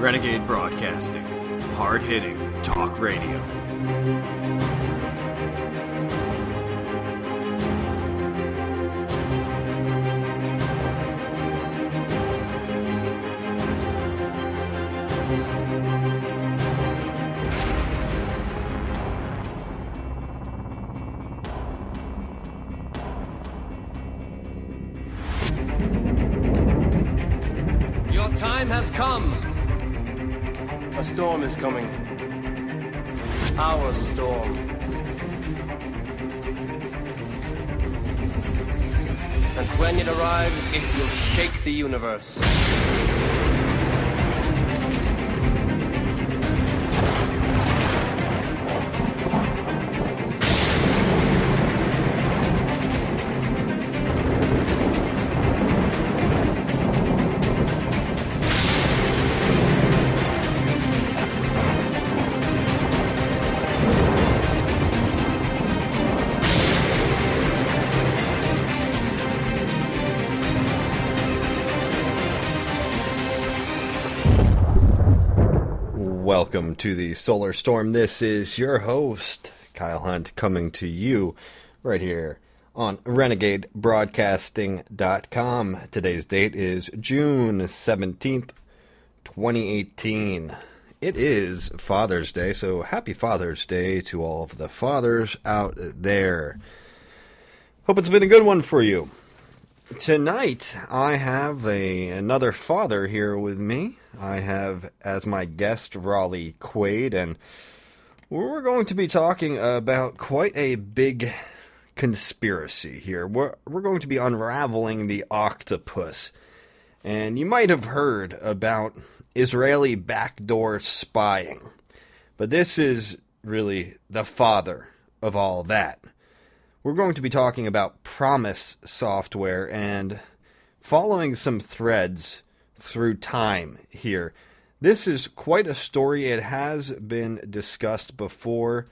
Renegade Broadcasting, hard-hitting talk radio. Your time has come. A storm is coming. Our storm. And when it arrives, it will shake the universe. Welcome to the Solar Storm. This is your host, Kyle Hunt, coming to you right here on RenegadeBroadcasting.com. Today's date is June 17th, 2018. It is Father's Day, so happy Father's Day to all of the fathers out there. Hope it's been a good one for you. Tonight, I have another father here with me. I have as my guest Rollie Quaid, and we're going to be talking about quite a big conspiracy here. We're going to be unraveling the Octopus. And you might have heard about Israeli backdoor spying, but this is really the father of all that. We're going to be talking about PROMIS software and following some threads through time here. This is quite a story. It has been discussed before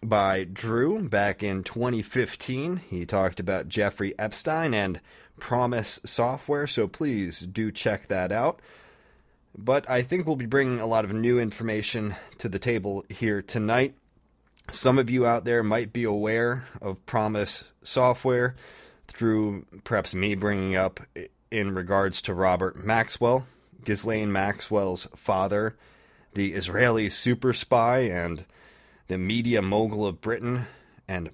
by Drew back in 2015. He talked about Jeffrey Epstein and PROMIS software, so please do check that out. But I think we'll be bringing a lot of new information to the table here tonight. Some of you out there might be aware of PROMIS software through perhaps me bringing up in regards to Robert Maxwell, Ghislaine Maxwell's father, the Israeli super spy and the media mogul of Britain and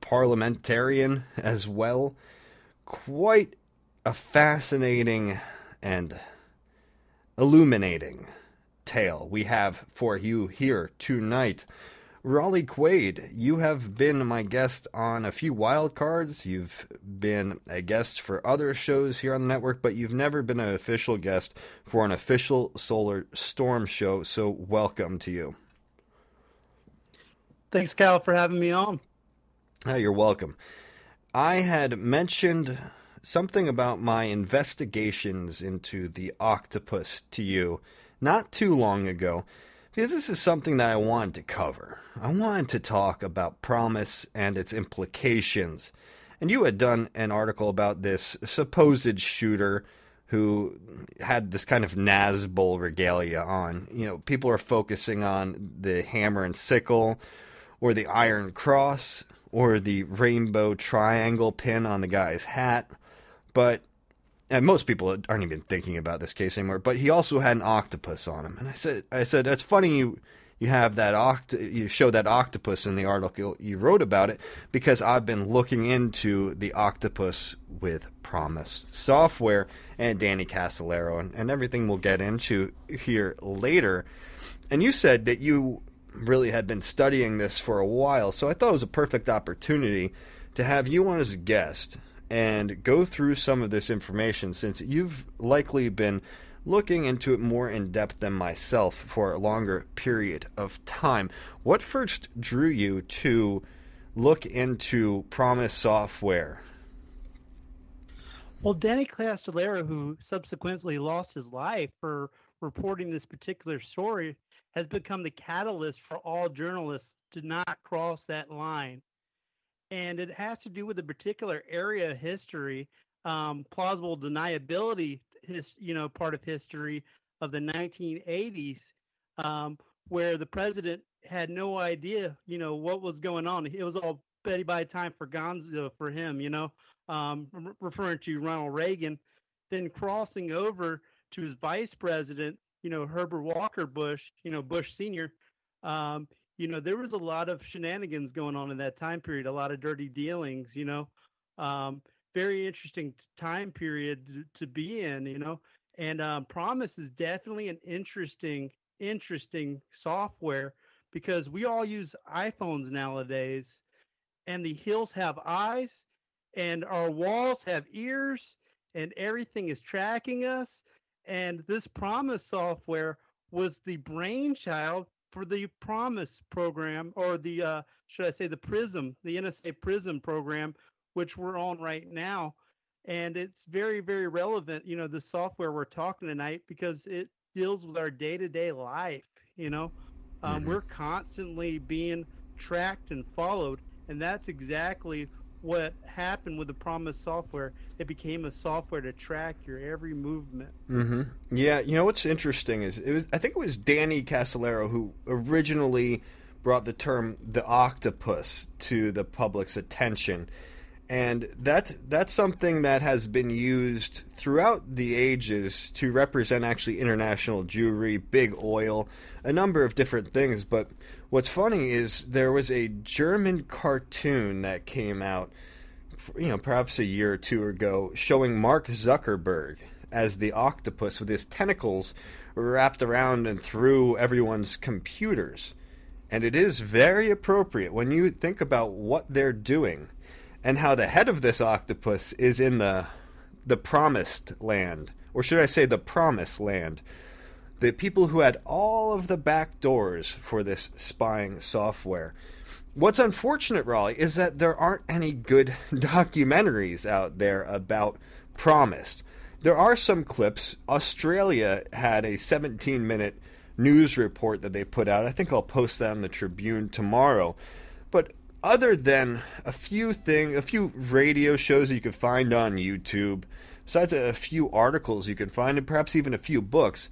parliamentarian as well. Quite a fascinating and illuminating tale we have for you here tonight. Rollie Quaid, you have been my guest on a few wild cards. You've been a guest for other shows here on the network, but you've never been an official guest for an official Solar Storm show, so welcome to you. Thanks, Cal, for having me on. You're welcome. I had mentioned something about my investigations into the Octopus to you not too long ago, because this is something that I wanted to cover. I wanted to talk about PROMIS and its implications. And you had done an article about this supposed shooter who had this kind of Nazgul regalia on. You know, people are focusing on the hammer and sickle, or the iron cross, or the rainbow triangle pin on the guy's hat. And most people aren't even thinking about this case anymore. But he also had an octopus on him, and I said, that's funny you have that you show that octopus in the article you wrote about it, because I've been looking into the Octopus with PROMIS software and Danny Casolaro and everything we'll get into here later. And you said that you really had been studying this for a while, so I thought it was a perfect opportunity to have you on as a guest and go through some of this information, since you've likely been looking into it more in depth than myself for a longer period of time. What first drew you to look into PROMIS software? Well, Danny Casolaro, who subsequently lost his life for reporting this particular story, has become the catalyst for all journalists to not cross that line. And it has to do with a particular area of history, plausible deniability, part of history of the 1980s, where the president had no idea, what was going on. It was all Betty by time for Gonzo for him, referring to Ronald Reagan, then crossing over to his vice president, Herbert Walker Bush, Bush Sr. There was a lot of shenanigans going on in that time period, a lot of dirty dealings, very interesting time period to be in, and PROMIS is definitely an interesting software because we all use iPhones nowadays, and the hills have eyes and our walls have ears and everything is tracking us. And this PROMIS software was the brainchild for the PROMIS program, or the, should I say the PRISM, the NSA PRISM program, which we're on right now. And it's very, very relevant, the software we're talking tonight, because it deals with our day-to-day life, We're constantly being tracked and followed. And that's exactly what happened with the PROMIS software. It became a software to track your every movement. Mm-hmm. Yeah, what's interesting is I think it was Danny Casolaro who originally brought the term the octopus to the public's attention. And that's something that has been used throughout the ages to represent actually international Jewry, big oil, a number of different things. But what's funny is there was a German cartoon that came out, perhaps a year or two ago, showing Mark Zuckerberg as the octopus with his tentacles wrapped around and through everyone's computers. And it is very appropriate when you think about what they're doing and how the head of this octopus is in the promised land, or should I say the promised land. The people who had all of the back doors for this spying software. What's unfortunate, Rollie, is that there aren't any good documentaries out there about PROMISed. There are some clips. Australia had a 17-minute news report that they put out. I think I'll post that on the Tribune tomorrow. But other than a few radio shows that you can find on YouTube, besides a few articles you can find, and perhaps even a few books,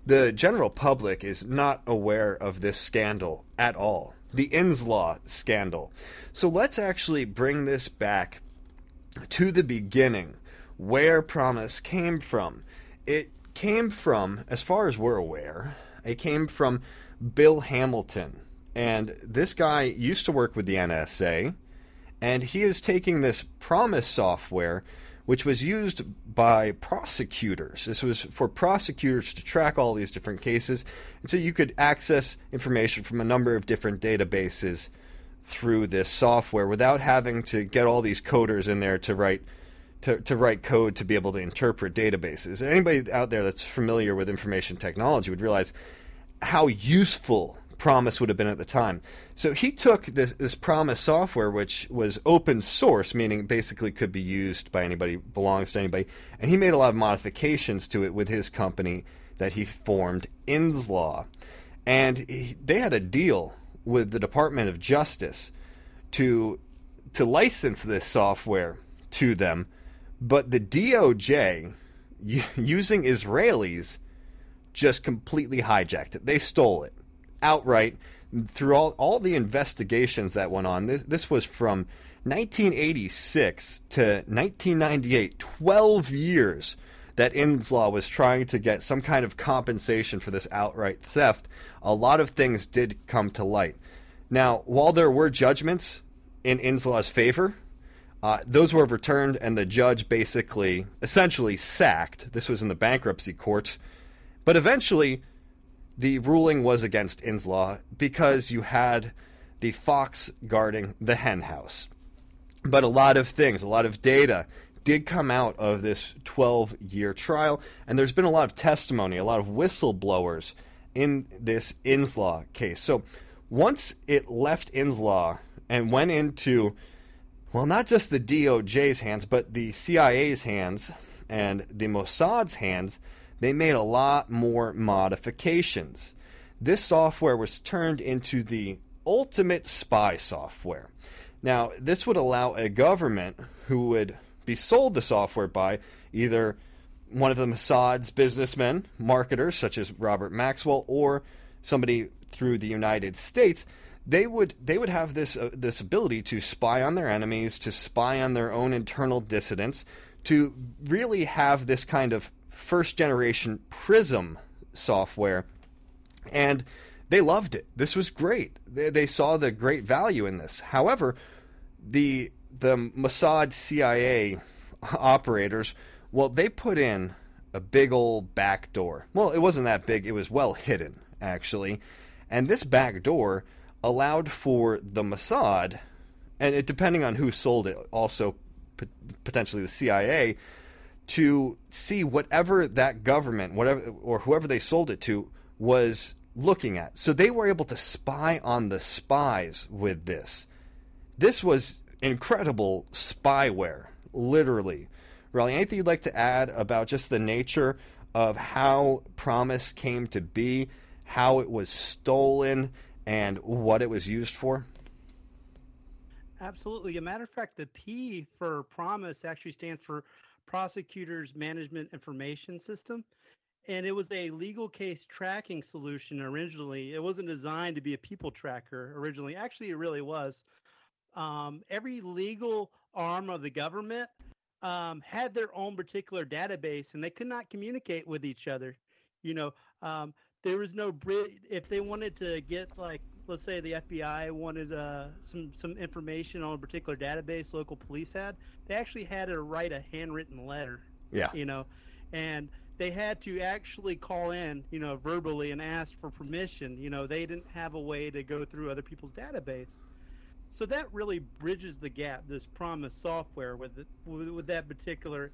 the general public is not aware of this scandal at all. The INSLAW scandal. So let's actually bring this back to the beginning, where PROMIS came from. It came from, as far as we're aware, it came from Bill Hamilton. And this guy used to work with the NSA, and he is taking this PROMIS software, which was used by prosecutors. This was for prosecutors to track all these different cases, and so you could access information from a number of different databases through this software without having to get all these coders in there to write code to be able to interpret databases. Anybody out there that's familiar with information technology would realize how useful PROMIS would have been at the time. So he took this PROMIS software, which was open source, meaning basically could be used by anybody, belongs to anybody, and he made a lot of modifications to it with his company that he formed, INSLAW. And they had a deal with the Department of Justice to license this software to them, but the DOJ, using Israelis, just completely hijacked it. They stole it outright through all the investigations that went on. This was from 1986 to 1998, 12 years that INSLAW was trying to get some kind of compensation for this outright theft. A lot of things did come to light. Now, while there were judgments in INSLAW's favor, those were overturned, and the judge essentially sacked. This was in the bankruptcy court. But eventually, the ruling was against INSLAW because you had the fox guarding the hen house. But a lot of data did come out of this 12-year trial, and there's been a lot of testimony, a lot of whistleblowers in this INSLAW case. So once it left INSLAW and went into, well, not just the DOJ's hands, but the CIA's hands and the Mossad's hands, they made a lot more modifications. This software was turned into the ultimate spy software. Now, this would allow a government who would be sold the software by either one of the Mossad's businessmen, marketers, such as Robert Maxwell, or somebody through the United States, they would have this ability to spy on their enemies, to spy on their own internal dissidents, to really have this kind of first-generation PRISM software, and they loved it. This was great. They saw the great value in this. However, the Mossad CIA operators, well, they put in a big old backdoor. Well, it wasn't that big. It was well hidden, actually. And this backdoor allowed for the Mossad, and depending on who sold it, also potentially the CIA, to see whatever that government, whatever or whoever they sold it to, was looking at. So they were able to spy on the spies with this. This was incredible spyware, literally. Rollie, anything you'd like to add about just the nature of how PROMIS came to be, how it was stolen, and what it was used for? Absolutely. As a matter of fact, the P for PROMIS actually stands for Prosecutors Management Information System. And it was a legal case tracking solution originally. It wasn't designed to be a people tracker originally. Actually, it really was. Every legal arm of the government had their own particular database, and they could not communicate with each other. You know, there was no bridge. If they wanted to get, like, let's say the FBI wanted some information on a particular database local police had, they actually had to write a handwritten letter. Yeah. You know, and they had to actually call in, you know, verbally and ask for permission. You know, they didn't have a way to go through other people's database. So that really bridges the gap, this PROMIS software with that particular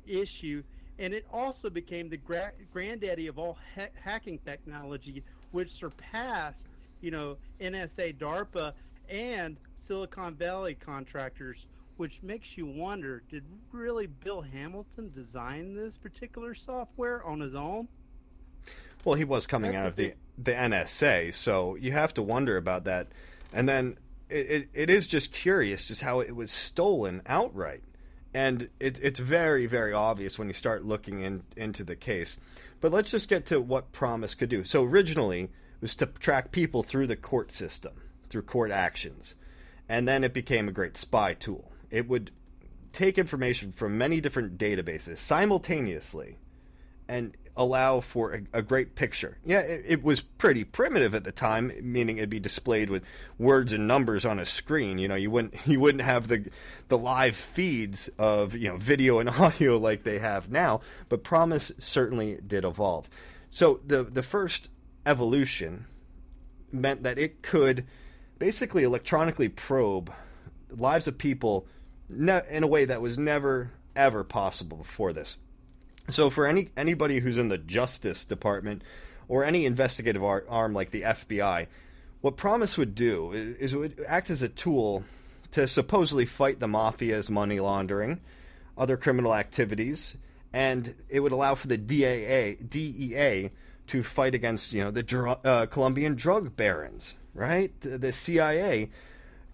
issue. And it also became the granddaddy of all hacking technology, which surpassed, you know, NSA, DARPA, and Silicon Valley contractors, which makes you wonder, did really Bill Hamilton design this particular software on his own? Well, he was coming out of the NSA, so you have to wonder about that. And then it is just curious just how it was stolen outright. And it's very, very obvious when you start looking into the case. But let's just get to what PROMIS could do. So originally, it was to track people through the court system, through court actions. And then it became a great spy tool. It would take information from many different databases simultaneously and allow for a great picture. Yeah, it was pretty primitive at the time, meaning it'd be displayed with words and numbers on a screen. You know, you wouldn't have the live feeds of, you know, video and audio like they have now, but PROMIS certainly did evolve. So the first evolution meant that it could basically electronically probe lives of people in a way that was never ever possible before this. So for anybody who's in the Justice Department or any investigative arm like the FBI, what PROMIS would do is it would act as a tool to supposedly fight the mafia's money laundering, other criminal activities, and it would allow for the DEA to fight against, you know, the Colombian drug barons, right? The CIA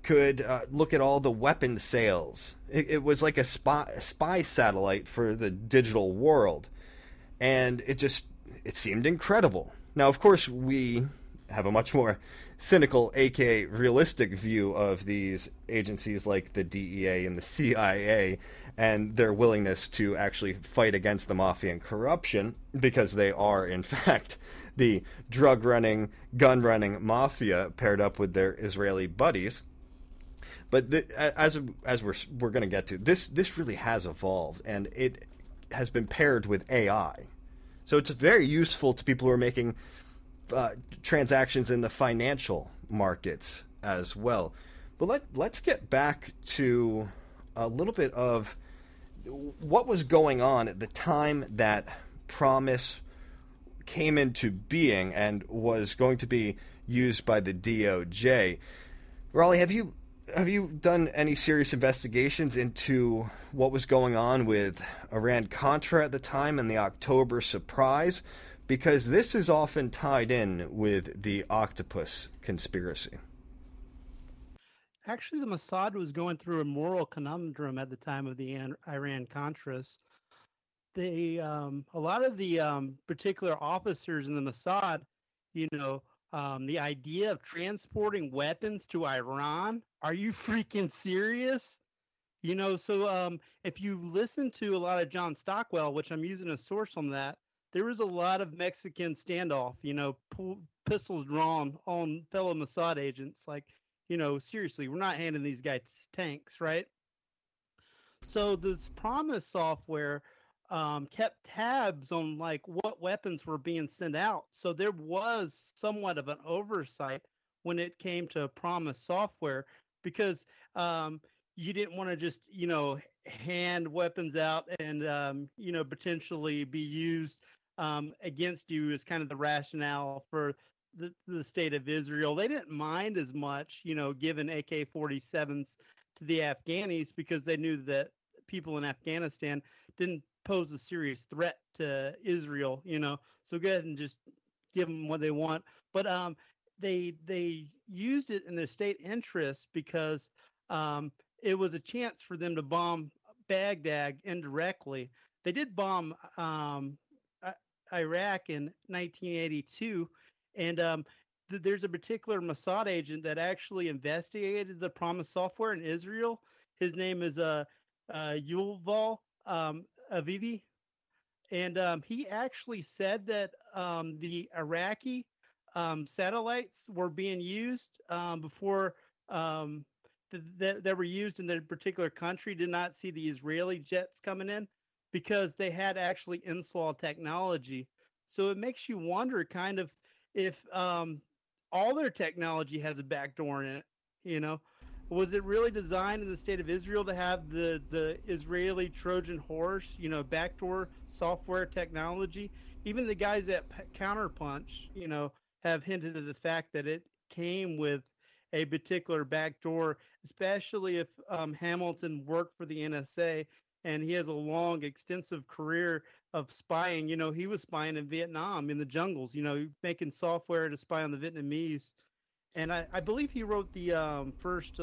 could look at all the weapon sales. It was like a spy satellite for the digital world. And it seemed incredible. Now, of course, we have a much more cynical, aka realistic view of these agencies like the DEA and the CIA and their willingness to actually fight against the mafia and corruption, because they are, in fact, the drug-running, gun-running mafia paired up with their Israeli buddies. But as we're going to get to, this really has evolved, and it has been paired with AI. So it's very useful to people who are making transactions in the financial markets as well. But let's get back to a little bit of what was going on at the time that PROMIS came into being and was going to be used by the DOJ. Rollie, have you done any serious investigations into what was going on with Iran-Contra at the time and the October surprise? Because this is often tied in with the Octopus conspiracy. Actually, the Mossad was going through a moral conundrum at the time of the Iran-Contras. a lot of the particular officers in the Mossad, the idea of transporting weapons to Iran. Are you freaking serious? So if you listen to a lot of John Stockwell, which I'm using a source on that, there was a lot of Mexican standoff, pistols drawn on fellow Mossad agents. Like, seriously, we're not handing these guys tanks, right? So this PROMIS software kept tabs on like what weapons were being sent out. So there was somewhat of an oversight when it came to PROMIS software, because you didn't want to just, hand weapons out and, potentially be used against you as kind of the rationale for the state of Israel. They didn't mind as much, giving AK-47s to the Afghanis, because they knew that people in Afghanistan didn't pose a serious threat to Israel, so go ahead and just give them what they want. But they used it in their state interest, because it was a chance for them to bomb Baghdad indirectly. They did bomb Iraq in 1982, and there's a particular Mossad agent that actually investigated the PROMIS software in Israel. His name is Yuval Avivi, and he actually said that the Iraqi satellites were being used before that were used in their particular country, did not see the Israeli jets coming in, because they had actually INSLAW technology. So it makes you wonder kind of if all their technology has a backdoor in it. Was it really designed in the state of Israel to have the Israeli Trojan horse, backdoor software technology? Even the guys at Counterpunch, have hinted at the fact that it came with a particular backdoor, especially if Hamilton worked for the NSA and he has a long, extensive career of spying. He was spying in Vietnam in the jungles, making software to spy on the Vietnamese. And I believe he wrote the first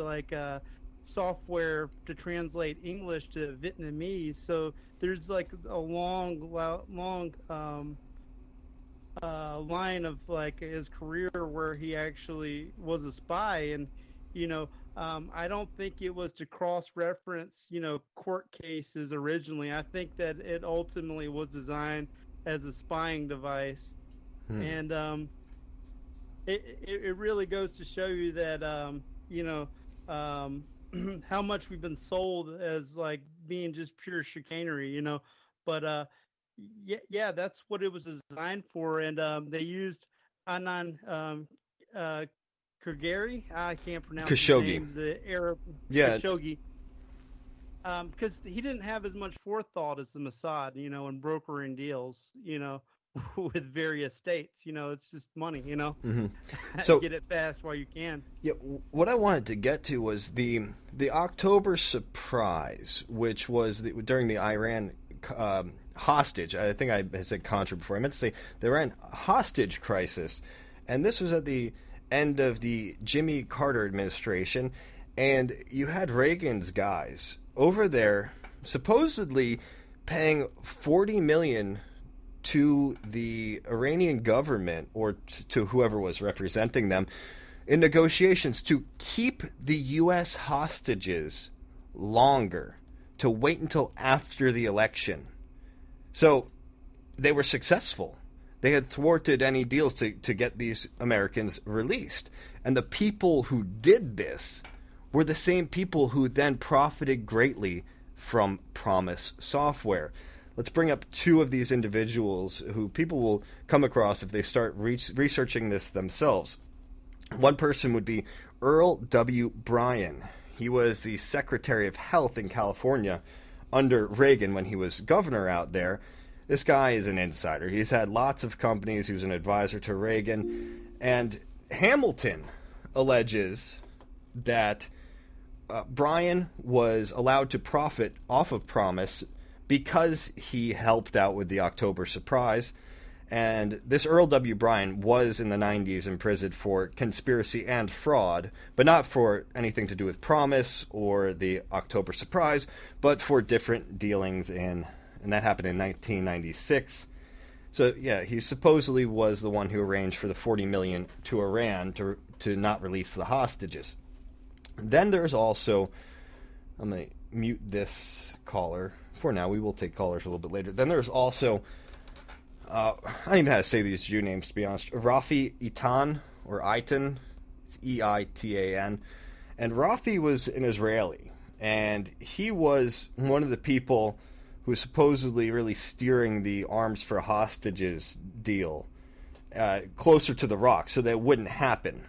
software to translate English to Vietnamese. So there's like a long line of like his career where he actually was a spy. And I don't think it was to cross-reference court cases originally. I think that it ultimately was designed as a spying device. And it really goes to show you that how much we've been sold as like being just pure chicanery, but yeah, that's what it was designed for. And they used Anan Khashoggi. I can't pronounce Khashoggi. his name, the Arab. Yeah. Khashoggi. Because he didn't have as much forethought as the Mossad, in brokering deals, with various states. It's just money, Mm-hmm. So get it fast while you can. Yeah, what I wanted to get to was the October surprise, which was during the Iran hostage. I think I said Contra before. I meant to say the Iran hostage crisis, and this was at the end of the Jimmy Carter administration, and you had Reagan's guys over there supposedly paying $40 million to the Iranian government, or to whoever was representing them, in negotiations to keep the U.S. hostages longer, to wait until after the election. So they were successful. They had thwarted any deals to get these Americans released. And the people who did this were the same people who then profited greatly from PROMIS software. Let's bring up two of these individuals who people will come across if they start researching this themselves. One person would be Earl W. Bryan. He was the Secretary of Health in California under Reagan when he was governor out there. This guy is an insider. He's had lots of companies. He was an advisor to Reagan. And Hamilton alleges that Bryan was allowed to profit off of PROMIS because he helped out with the October surprise. And this Earl W. Bryan was in the 90s imprisoned for conspiracy and fraud, but not for anything to do with PROMIS or the October surprise, but for different dealings in and that happened in 1996. So yeah, he supposedly was the one who arranged for the $40 million to Iran to not release the hostages. Then there's also, I'm going to mute this caller for now. We will take callers a little bit later. Then there's also, I don't even know how to say these Jew names, to be honest. Rafi Eitan, or Eitan, it's E-I-T-A-N. And Rafi was an Israeli, and he was one of the people who was supposedly really steering the arms for hostages deal closer to the rock so that it wouldn't happen.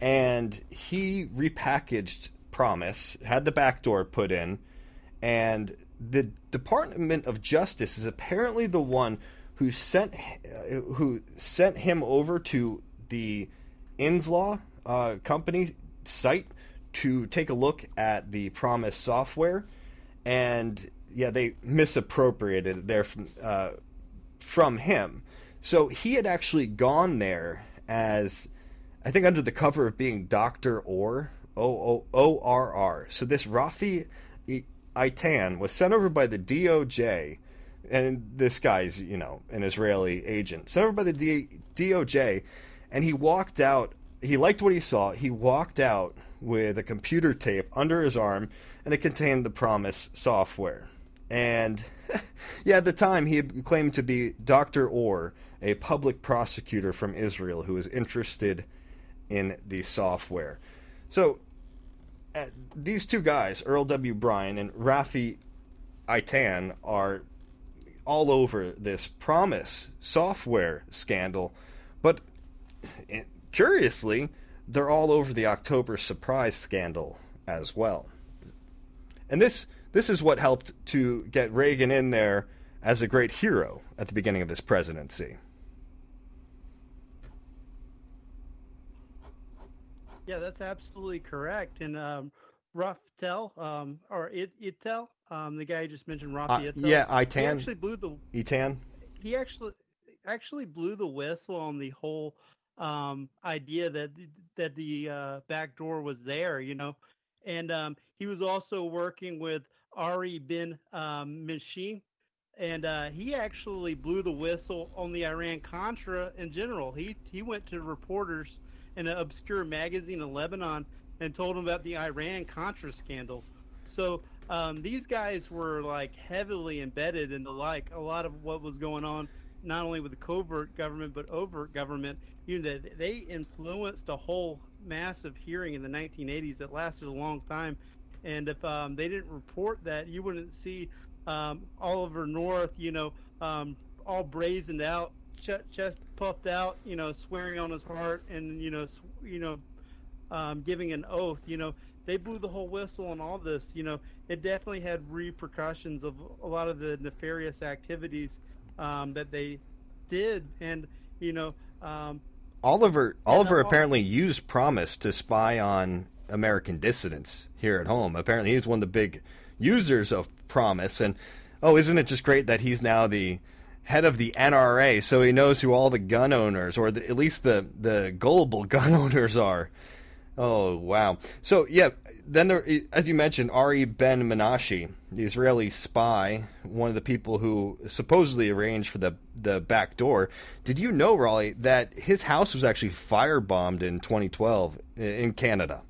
And he repackaged PROMIS, had the backdoor put in, and the Department of Justice is apparently the one who sent him over to the INSLAW company site to take a look at the PROMIS software, and yeah, they misappropriated it there from him. So he had actually gone there as, I think, under the cover of being Dr. Orr, O-R-R. So this Rafi Eitan was sent over by the DOJ, and this guy's, you know, an Israeli agent, sent over by the DOJ, and he walked out. He liked what he saw. He walked out with a computer tape under his arm, and it contained the PROMIS software. And yeah, at the time, he had claimed to be Dr. Orr, a public prosecutor from Israel who was interested in the software. So these two guys, Earl W. Bryan and Rafi Eitan, are all over this PROMIS software scandal, but curiously, they're all over the October surprise scandal as well. And this is what helped to get Reagan in there as a great hero at the beginning of his presidency. Yeah, that's absolutely correct. And Raftel, or Itel, the guy you just mentioned, Rafi Itel. Yeah, Eitan. He actually blew the Eitan. He actually blew the whistle on the whole idea that the back door was there, you know, and he was also working with Ari bin Mishim, and he actually blew the whistle on the Iran-Contra in general. He went to reporters in an obscure magazine in Lebanon and told them about the Iran-Contra scandal. So these guys were like heavily embedded in a lot of what was going on, not only with the covert government but overt government. You know, they influenced a whole massive hearing in the 1980s that lasted a long time. And if they didn't report that, you wouldn't see Oliver North, you know, all brazened out, chest puffed out, you know, swearing on his heart, and giving an oath. You know, they blew the whole whistle on all this. You know, it definitely had repercussions of a lot of the nefarious activities that they did, and you know, Oliver apparently used PROMIS to spy on American dissidents here at home. Apparently, he was one of the big users of PROMIS, and isn't it just great that he's now the head of the NRA, so he knows who all the gun owners, or at least the gullible gun owners are. Oh, wow. So, yeah, then there, as you mentioned, Ari Ben Menashe, the Israeli spy, one of the people who supposedly arranged for the back door. Did you know, Rollie, that his house was actually firebombed in 2012 in Canada?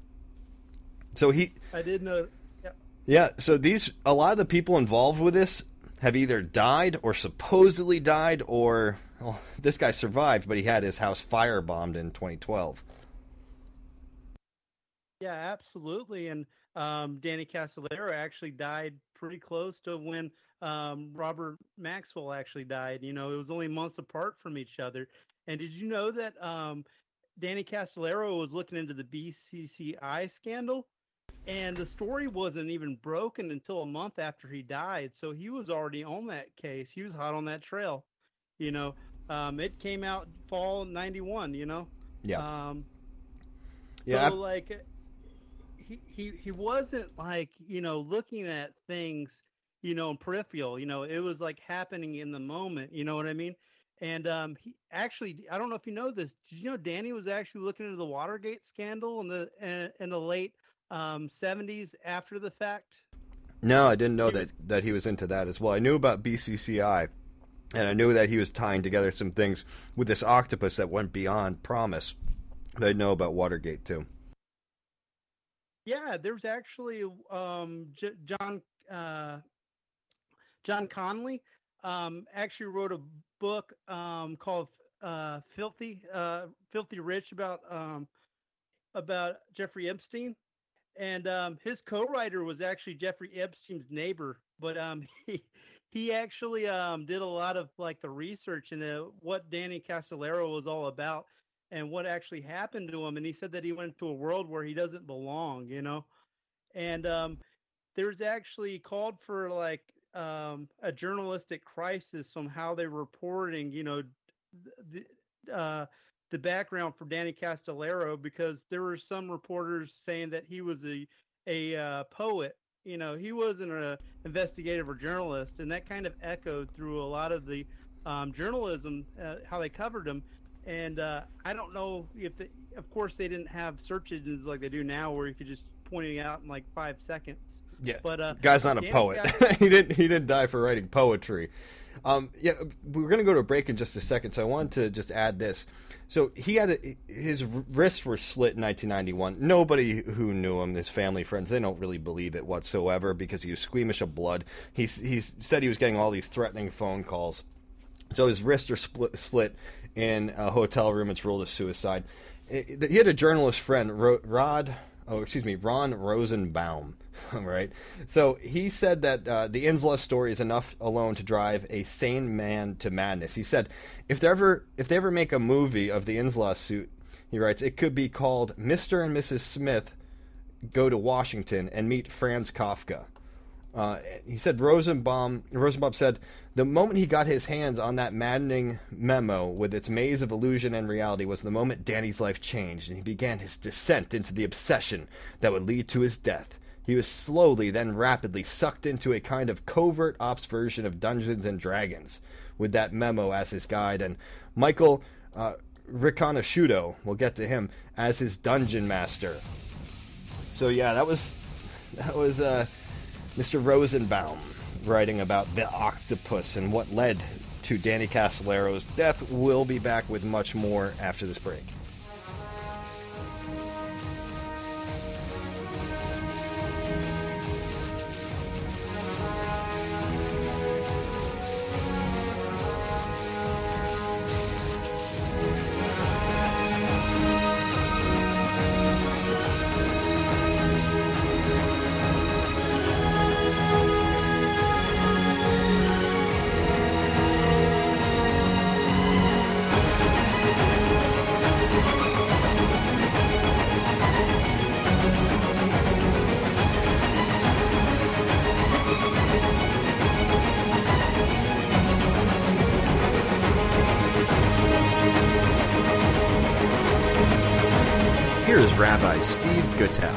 So I did know. Yeah. Yeah, so a lot of the people involved with this have either died or supposedly died, or, well, this guy survived, but he had his house firebombed in 2012. Yeah, absolutely. And Danny Casolaro actually died pretty close to when Robert Maxwell actually died. You know, it was only months apart from each other. And did you know that Danny Casolaro was looking into the BCCI scandal? And the story wasn't even broken until a month after he died. So he was already on that case. He was hot on that trail. You know, it came out fall '91, you know? Yeah. Yeah. So, like, he wasn't, like, you know, looking at things, you know, in peripheral. You know, it was, like, happening in the moment. You know what I mean? And he actually, I don't know if you know this. Did you know Danny was actually looking into the Watergate scandal in the late 70s after the fact? No, I didn't know that he was into that as well. I knew about BCCI, and I knew that he was tying together some things with this octopus that went beyond PROMIS. But I know about Watergate, too. Yeah, there's actually John Connolly actually wrote a book called Filthy Rich about Jeffrey Epstein. And his co-writer was actually Jeffrey Epstein's neighbor, but he actually did a lot of like the research into what Danny Casolaro was all about and what actually happened to him. And he said that he went to a world where he doesn't belong, you know. And there's actually called for like a journalistic crisis on how they're reporting, you know, the background for Danny Casolaro, because there were some reporters saying that he was a poet. You know, he wasn't an investigative or journalist, and that kind of echoed through a lot of the journalism, how they covered him. And I don't know if, of course, they didn't have search engines like they do now, where you could just point it out in like 5 seconds. Yeah, but guy's not a poet. He didn't die for writing poetry. Yeah, we're going to go to a break in just a second, so I wanted to just add this. So he had his wrists were slit in 1991. Nobody who knew him, his family, friends, they don't really believe it whatsoever because he was squeamish of blood. He said he was getting all these threatening phone calls. So his wrists are slit in a hotel room. It's ruled as suicide. He had a journalist friend, Ron Rosenbaum, right? So he said that the INSLAW story is enough alone to drive a sane man to madness. He said, if they ever make a movie of the INSLAW suit, he writes, it could be called Mr. and Mrs. Smith Go to Washington and Meet Franz Kafka. He said Rosenbaum said, the moment he got his hands on that maddening memo with its maze of illusion and reality was the moment Danny's life changed, and he began his descent into the obsession that would lead to his death. He was slowly, then rapidly sucked into a kind of covert ops version of Dungeons and Dragons, with that memo as his guide, and Michael Riconosciuto, we'll get to him, as his dungeon master. So yeah, that was Mr. Rosenbaum writing about the octopus and what led to Danny Casolaro's death. We'll be back with much more after this break. Here is Rabbi Steve Guttel,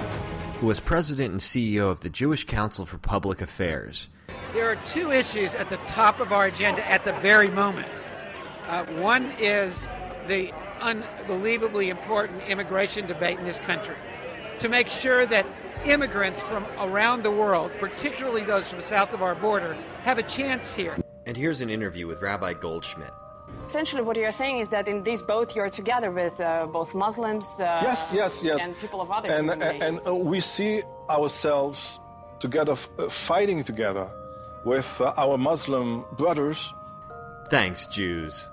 who was president and CEO of the Jewish Council for Public Affairs. There are two issues at the top of our agenda at the very moment. One is the unbelievably important immigration debate in this country, to make sure that immigrants from around the world, particularly those from south of our border, have a chance here. And here's an interview with Rabbi Goldschmidt. Essentially what you're saying is that in this boat you're together with both Muslims yes. and people of other denominations. And we see ourselves together, fighting together with our Muslim brothers. Thanks, Jews.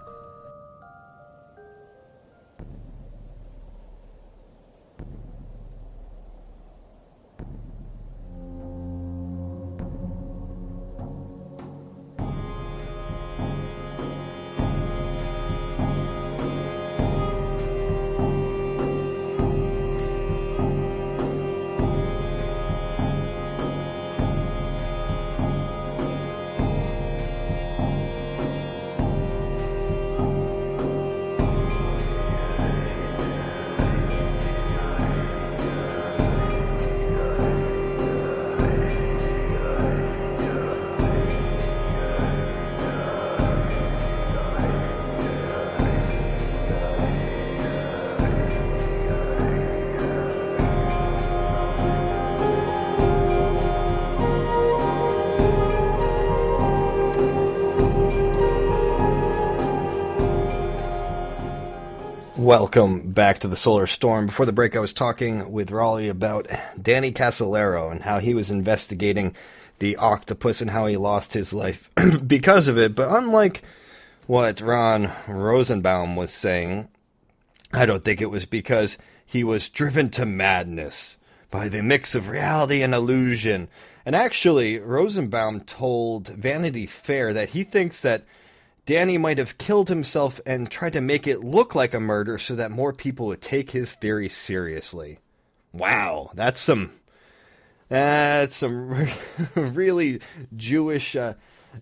Welcome back to the Solar Storm. Before the break, I was talking with Rollie about Danny Casolaro and how he was investigating the Octopus and how he lost his life because of it. But unlike what Ron Rosenbaum was saying, I don't think it was because he was driven to madness by the mix of reality and illusion. And actually, Rosenbaum told Vanity Fair that he thinks that Danny might have killed himself and tried to make it look like a murder so that more people would take his theory seriously. Wow, that's some really Jewish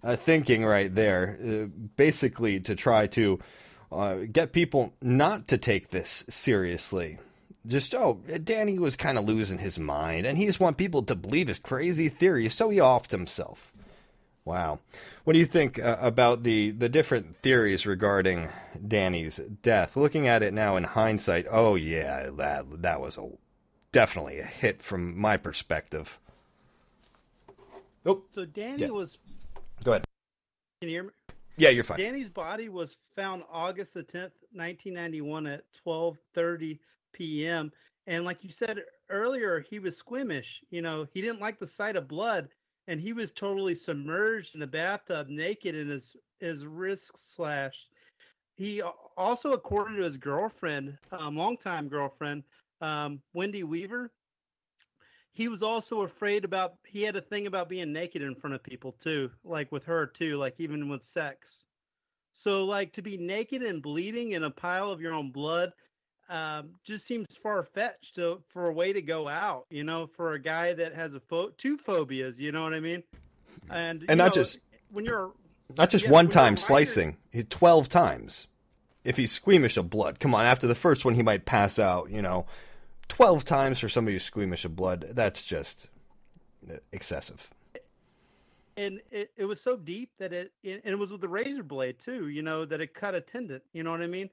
thinking right there. Basically, to try to get people not to take this seriously. Just, Danny was kind of losing his mind, and he just want people to believe his crazy theories, so he offed himself. Wow. What do you think about the different theories regarding Danny's death? Looking at it now in hindsight, oh yeah, that was definitely a hit from my perspective. Oh, So Danny was... Go ahead. Can you hear me? Yeah, you're fine. Danny's body was found August the 10th, 1991 at 12:30 p.m. And like you said earlier, he was squeamish. You know, he didn't like the sight of blood. And he was totally submerged in the bathtub, naked, and his wrists slashed. He also, according to his girlfriend, longtime girlfriend, Wendy Weaver, he was also afraid about, he had a thing about being naked in front of people too, like with her too, like even with sex. So like to be naked and bleeding in a pile of your own blood just seems far-fetched for a way to go out, you know, for a guy that has two phobias, you know what I mean? And not just when you're not just one time slicing, 12 times. If he's squeamish of blood, come on, after the first one he might pass out, 12 times for somebody who's squeamish of blood, that's just excessive. And it was so deep that it was with a razor blade too, that it cut a tendon, you know what I mean?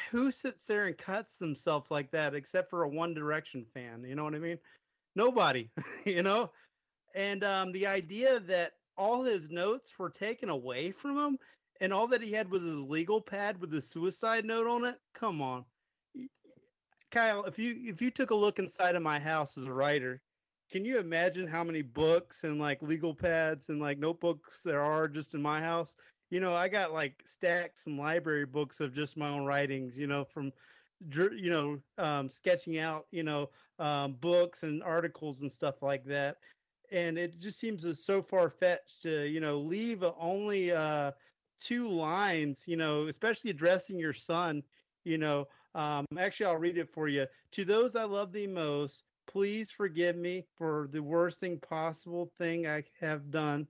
Who sits there and cuts themselves like that except for a One Direction fan? You know what I mean? Nobody, And the idea that all his notes were taken away from him and all that he had was his legal pad with the suicide note on it. Come on. Kyle, if you took a look inside of my house as a writer, can you imagine how many books and like legal pads and like notebooks there are just in my house? I got like stacks and library books of just my own writings, from, sketching out, books and articles and stuff like that. And it just seems so far-fetched to, leave only 2 lines, especially addressing your son, actually, I'll read it for you. To those I love the most, please forgive me for the worst possible thing I have done.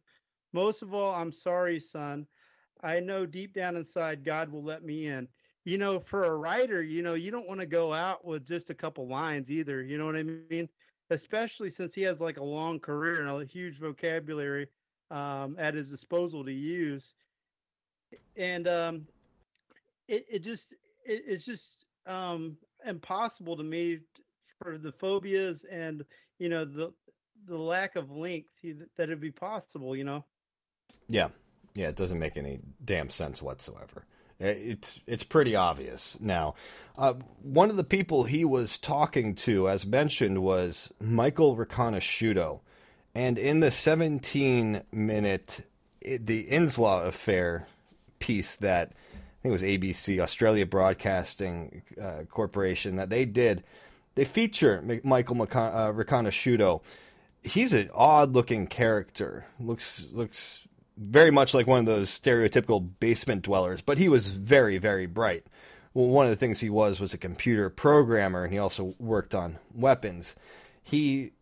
Most of all, I'm sorry, son. I know deep down inside God will let me in. For a writer, you don't want to go out with just a couple lines either. You know what I mean? Especially since he has like a long career and a huge vocabulary at his disposal to use. And it's just impossible to me for the phobias and, the lack of length that it'd be possible, Yeah. Yeah, it doesn't make any damn sense whatsoever. It's pretty obvious. Now, one of the people he was talking to, as mentioned, was Michael Riconosciuto. And in the 17-minute, the INSLAW affair piece that, I think it was ABC, Australia Broadcasting Corporation, that they did, they feature Michael Riconosciuto. He's an odd-looking character. Looks very much like one of those stereotypical basement dwellers, but he was very, very bright. Well, one of the things he was a computer programmer, and he also worked on weapons. He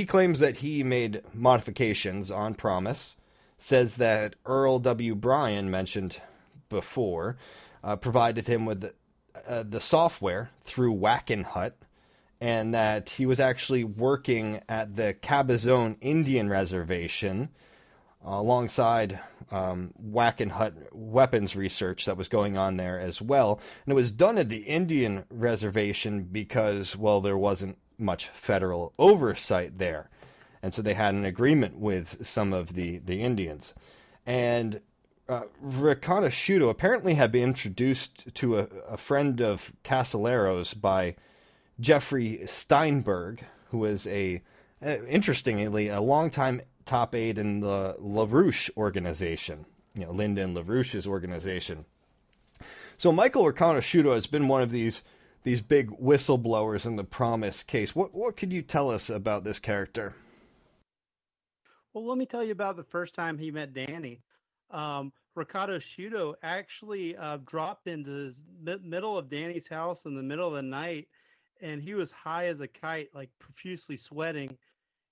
claims that he made modifications on PROMIS, says that Earl W. Bryan, mentioned before, provided him with the software through Wackenhut, and that he was actually working at the Cabazon Indian Reservation alongside Wackenhut weapons research that was going on there as well. And it was done at the Indian Reservation because, well, there wasn't much federal oversight there. And so they had an agreement with some of the Indians. And Riconosciuto apparently had been introduced to a friend of Casolaro's by Jeffrey Steinberg, who was interestingly, a longtime top aide in the LaRouche organization, Lyndon LaRouche's organization. So Michael Riconosciuto has been one of these big whistleblowers in the PROMIS case. What could you tell us about this character? Well, let me tell you about the first time he met Danny. Riconosciuto actually dropped into the middle of Danny's house in the middle of the night, and he was high as a kite, like profusely sweating.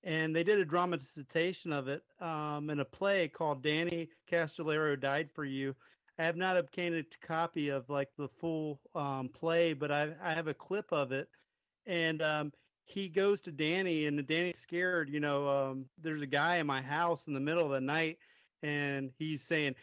And they did a dramatization of it in a play called Danny Casolaro Died for You. I have not obtained a copy of like the full play, but I have a clip of it. And he goes to Danny, and Danny's scared. There's a guy in my house in the middle of the night, and he's saying,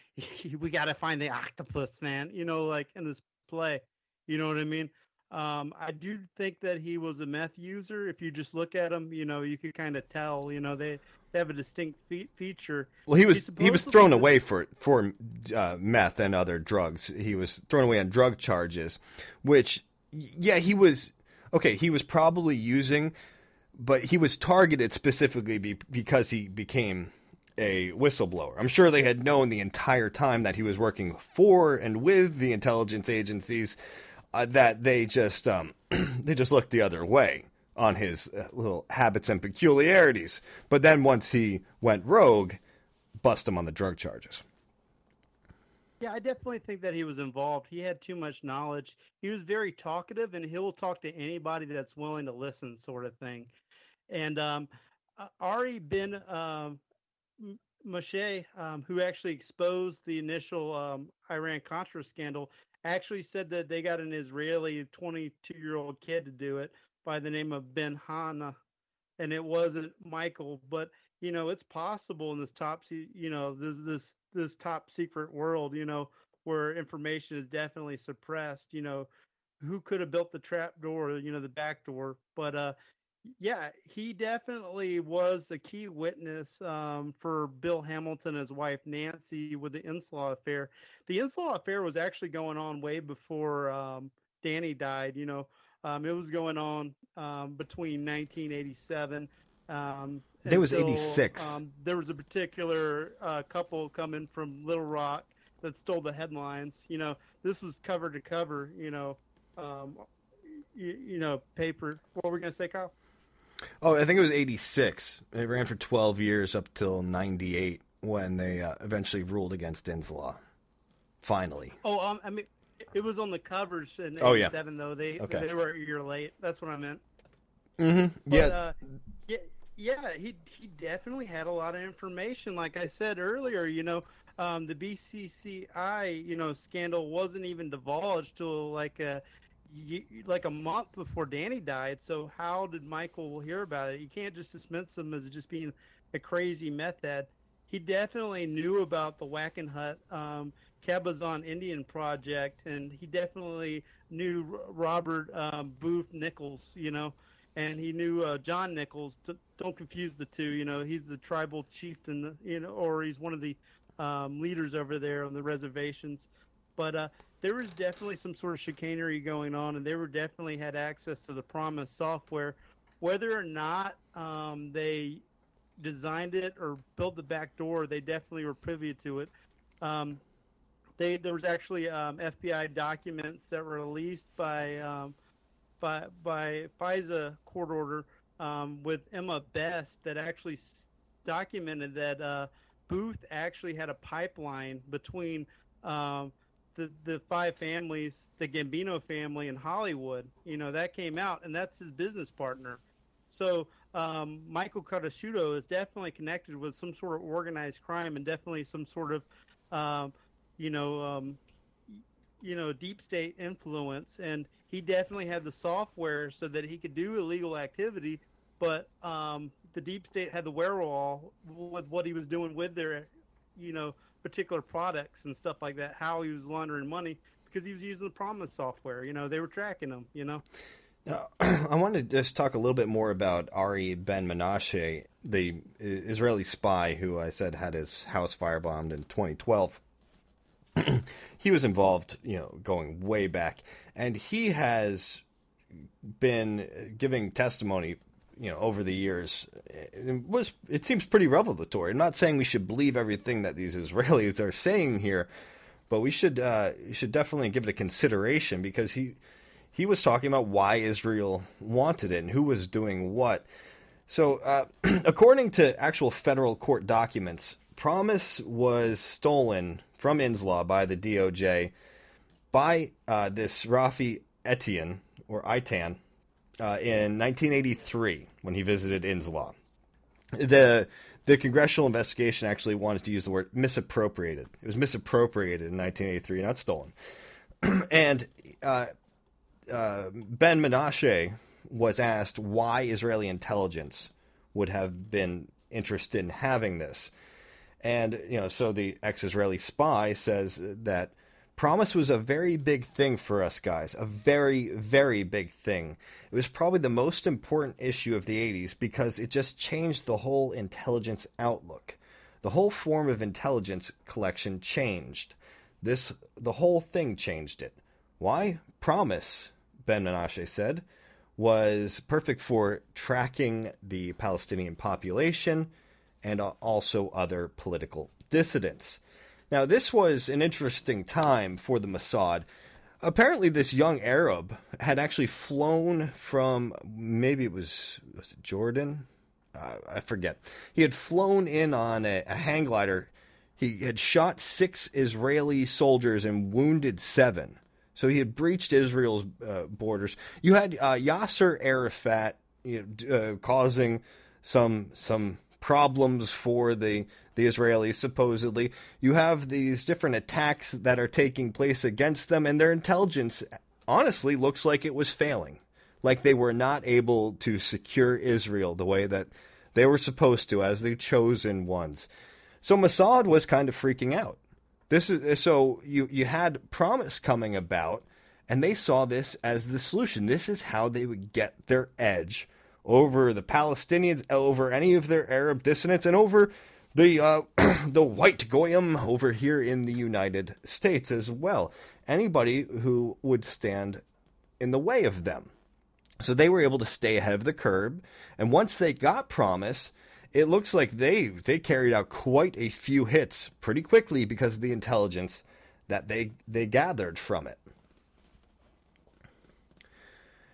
"We got to find the octopus, man." Like in this play. You know what I mean? I do think that he was a meth user. If you just look at him, you could kind of tell. They have a distinct feature. Well, he was thrown away for meth and other drugs. He was thrown away on drug charges, which, yeah, he was okay. He was probably using, but he was targeted specifically because he became a whistleblower. I'm sure they had known the entire time that he was working for and with the intelligence agencies. That they just looked the other way on his little habits and peculiarities. But then once he went rogue, bust him on the drug charges. Yeah, I definitely think that he was involved. He had too much knowledge. He was very talkative, and he will talk to anybody that's willing to listen, sort of thing. And Ari bin Moshe, who actually exposed the initial Iran-Contra scandal, actually said that they got an Israeli 22-year-old kid to do it by the name of Ben Hana, and it wasn't Michael. But it's possible in this this top secret world, where information is definitely suppressed. Who could have built the trap door, the back door? But yeah, he definitely was a key witness for Bill Hamilton and his wife Nancy with the INSLAW affair. The INSLAW affair was actually going on way before Danny died. It was going on between 1987. It was 86. There was a particular couple coming from Little Rock that stole the headlines. This was cover to cover. Paper. What were we gonna say, Kyle? Oh, I think it was 86. It ran for 12 years up till 98 when they eventually ruled against INSLAW. Finally. Oh, I mean, it was on the covers in 87, though. They were a year late. That's what I meant. Mm-hmm. But, yeah, he definitely had a lot of information. Like I said earlier, the BCCI, scandal wasn't even divulged till like a month before Danny died. So how did Michael hear about it? You can't just dismiss him as just being a crazy meth head. He definitely knew about the Wackenhut Cabazon Indian project, and he definitely knew Robert Booth Nichols, and he knew John Nichols. Don't confuse the two. He's the tribal chieftain, or he's one of the leaders over there on the reservations. But there was definitely some sort of chicanery going on, and they definitely had access to the PROMIS software. Whether or not they designed it or built the back door, they definitely were privy to it. There was actually FBI documents that were released by FISA court order with Emma Best that actually documented that Booth actually had a pipeline between the five families, the Gambino family in Hollywood. That came out, and that's his business partner. So Michael Riconosciuto is definitely connected with some sort of organized crime, and definitely some sort of deep state influence. And he definitely had the software so that he could do illegal activity, but the deep state had the wherewithal with what he was doing with their particular products and stuff like that, how he was laundering money, because he was using the PROMIS software. They were tracking him. Now, I wanted to just talk a little bit more about Ari Ben Menashe, the Israeli spy who I said had his house firebombed in 2012. he was involved, going way back, and he has been giving testimony, over the years. It seems pretty revelatory. I'm not saying we should believe everything that these Israelis are saying here, but we should definitely give it a consideration, because he was talking about why Israel wanted it and who was doing what. So, according to actual federal court documents, PROMIS was stolen from INSLAW by the DOJ by this Rafi Etienne, or Itan, in 1983 when he visited INSLAW. The congressional investigation actually wanted to use the word misappropriated. It was misappropriated in 1983, not stolen. And Ben Menashe was asked why Israeli intelligence would have been interested in having this. And, so the ex-Israeli spy says that PROMIS was a very big thing for us guys, a very, very big thing. It was probably the most important issue of the 80s because it just changed the whole intelligence outlook. The whole form of intelligence collection changed. The whole thing changed it. Why? PROMIS, Ben Menashe said, was perfect for tracking the Palestinian population and also other political dissidents. Now, this was an interesting time for the Mossad. Apparently, this young Arab had actually flown from, maybe was it Jordan? I forget. He had flown in on a hang glider. He had shot 6 Israeli soldiers and wounded 7. So he had breached Israel's borders. You had Yasser Arafat causing some problems for the Israelis, supposedly. You have these different attacks that are taking place against them, and their intelligence honestly looks like it was failing. Like they were not able to secure Israel the way that they were supposed to as the chosen ones. So Mossad was kind of freaking out. So you had PROMIS coming about, and they saw this as the solution. This is how they would get their edge over the Palestinians, over any of their Arab dissidents, and over the white goyim over here in the United States as well. Anybody who would stand in the way of them. So they were able to stay ahead of the curve, and once they got PROMIS, it looks like they carried out quite a few hits pretty quickly because of the intelligence that they gathered from it.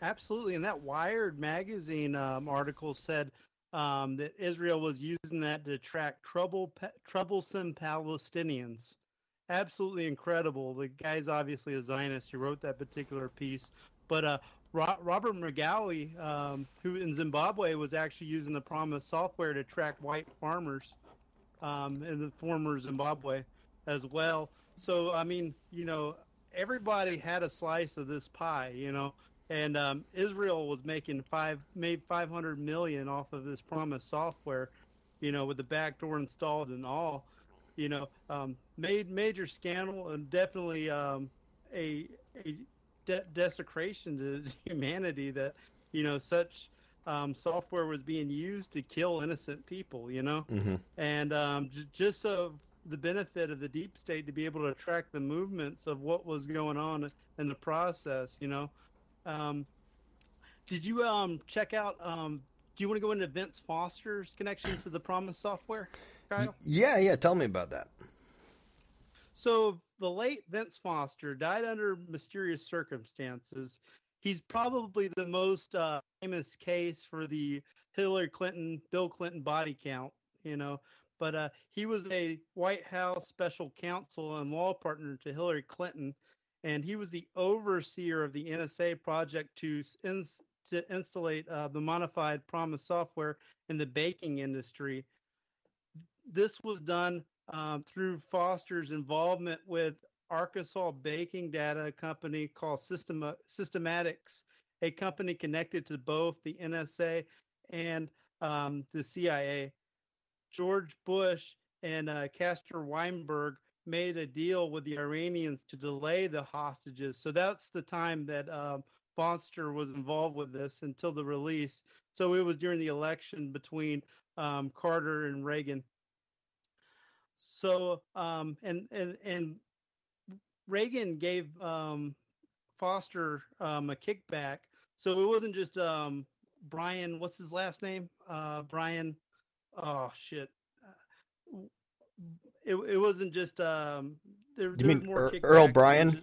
Absolutely, and that Wired magazine article said that Israel was using that to track troublesome Palestinians. Absolutely incredible. The guy's obviously a Zionist who wrote that particular piece. But Robert Mugabe, who in Zimbabwe was actually using the PROMIS software to track white farmers in the former Zimbabwe as well. So, I mean, everybody had a slice of this pie, And Israel was made $500 million off of this PROMIS software, with the backdoor installed and all, made major scandal and definitely a desecration to humanity that such software was being used to kill innocent people. Mm-hmm. And just so the benefit of the deep state to be able to track the movements of what was going on in the process. Did you check out? Do you want to go into Vince Foster's connection to the PROMIS software, Kyle? Yeah. Tell me about that. So the late Vince Foster died under mysterious circumstances. He's probably the most famous case for the Bill Clinton body count, But he was a White House special counsel and law partner to Hillary Clinton, and he was the overseer of the NSA project to installate the modified PROMIS software in the baking industry. This was done through Foster's involvement with Arkansas baking data company called Systematics, a company connected to both the NSA and the CIA. George Bush and Castor Weinberg made a deal with the Iranians to delay the hostages. So that's the time that Foster was involved with this until the release. So it was during the election between Carter and Reagan. So and Reagan gave Foster a kickback, so it wasn't just Brian. What's his last name? Brian. Oh shit. It wasn't just there You was mean more kickback. Earl Bryan?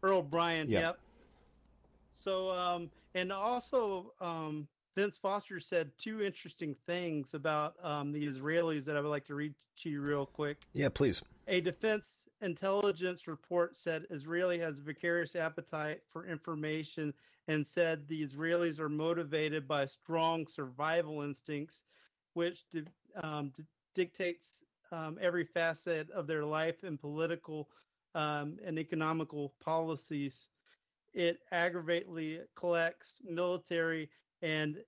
Earl Bryan. Yeah. Yep. So and also Vince Foster said two interesting things about the Israelis that I would like to read to you real quick. Yeah, please. A defense intelligence report said Israeli has a vicarious appetite for information and said the Israelis are motivated by strong survival instincts, which dictates every facet of their life and political and economical policies. It aggravatedly collects military and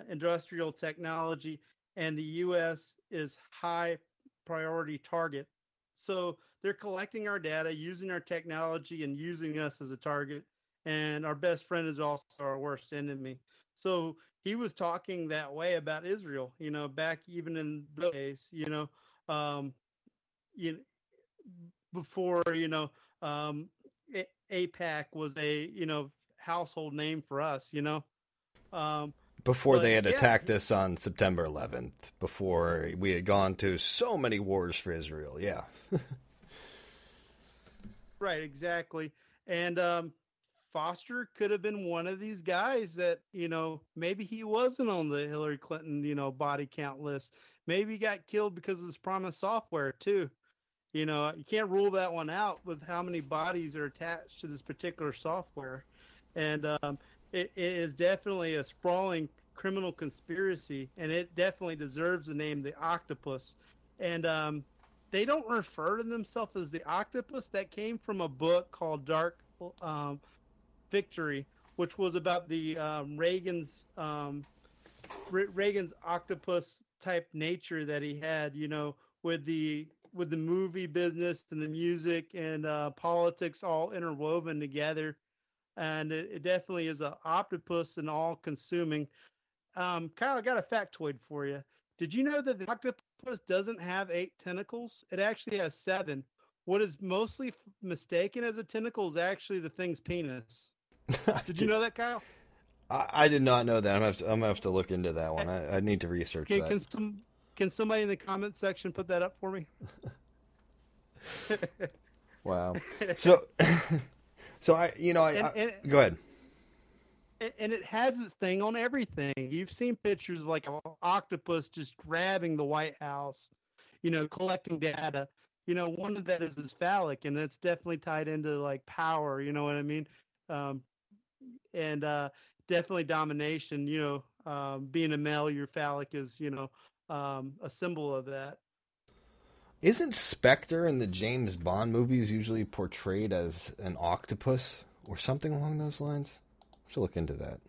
industrial technology, and the U.S. is high priority target. So they're collecting our data, using our technology, and using us as a target. And our best friend is also our worst enemy. So he was talking that way about Israel, back even in those days, before, APAC was a, household name for us, Before they had attacked us on September 11th, before we had gone to so many wars for Israel. Yeah. Right, exactly. And Foster could have been one of these guys that, maybe he wasn't on the Hillary Clinton, body count list. Maybe he got killed because of this PROMIS software too. You can't rule that one out with how many bodies are attached to this particular software. And it is definitely a sprawling criminal conspiracy, and it definitely deserves the name the Octopus. And they don't refer to themselves as the Octopus. That came from a book called Dark Victory, which was about the Reagan's octopus type nature that he had, with the movie business and the music and politics all interwoven together. And it definitely is an octopus and all consuming. Kyle, I got a factoid for you. Did you know that the octopus doesn't have 8 tentacles? It actually has 7. What is mostly mistaken as a tentacle is actually the thing's penis. Did you know that, Kyle? I did not know that. I'm gonna have to look into that one. I need to research that. Can somebody in the comment section put that up for me? Wow. So I go ahead. And it has this thing on everything. You've seen pictures of like an octopus just grabbing the White House, collecting data. One of that is phallic, and it's definitely tied into like power. You know what I mean? And definitely domination. Being a male, your phallic is a symbol of that. Isn't Spectre in the James Bond movies usually portrayed as an octopus or something along those lines? I should look into that.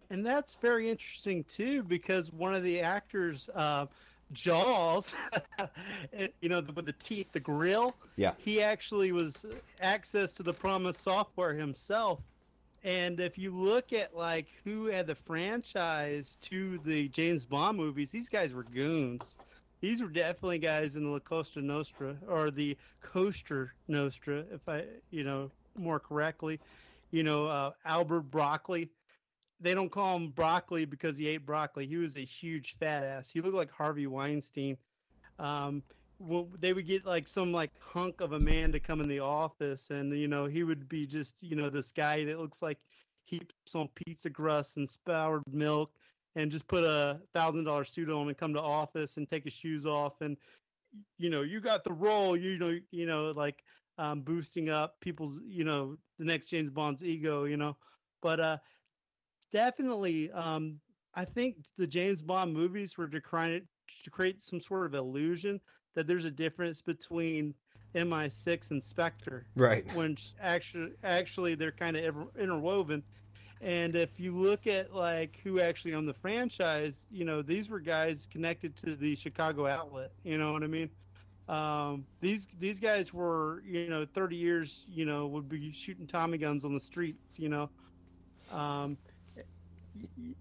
And that's very interesting too, because one of the actors, Jaws, with the teeth, the grill. Yeah. He actually was access to the PROMIS software himself. And if you look at like who had the franchise to the James Bond movies, these guys were goons. These were definitely guys in the La Costa Nostra, or the Coaster Nostra, if I, more correctly. Albert Broccoli. They don't call him Broccoli because he ate broccoli. He was a huge fat ass. He looked like Harvey Weinstein. They would get like some like hunk of a man to come in the office, and he would be just this guy that looks like heaps on pizza crust and spoured milk, and just put a $1,000 suit on and come to office and take his shoes off, and you got the role, like boosting up people's the next James Bond's ego, but definitely I think the James Bond movies were to create some sort of illusion that there's a difference between MI6 and Spectre, right? When actually they're kind of interwoven. And if you look at like who actually owned the franchise, these were guys connected to the Chicago outlet. You know what I mean? These guys were 30 years would be shooting Tommy guns on the streets.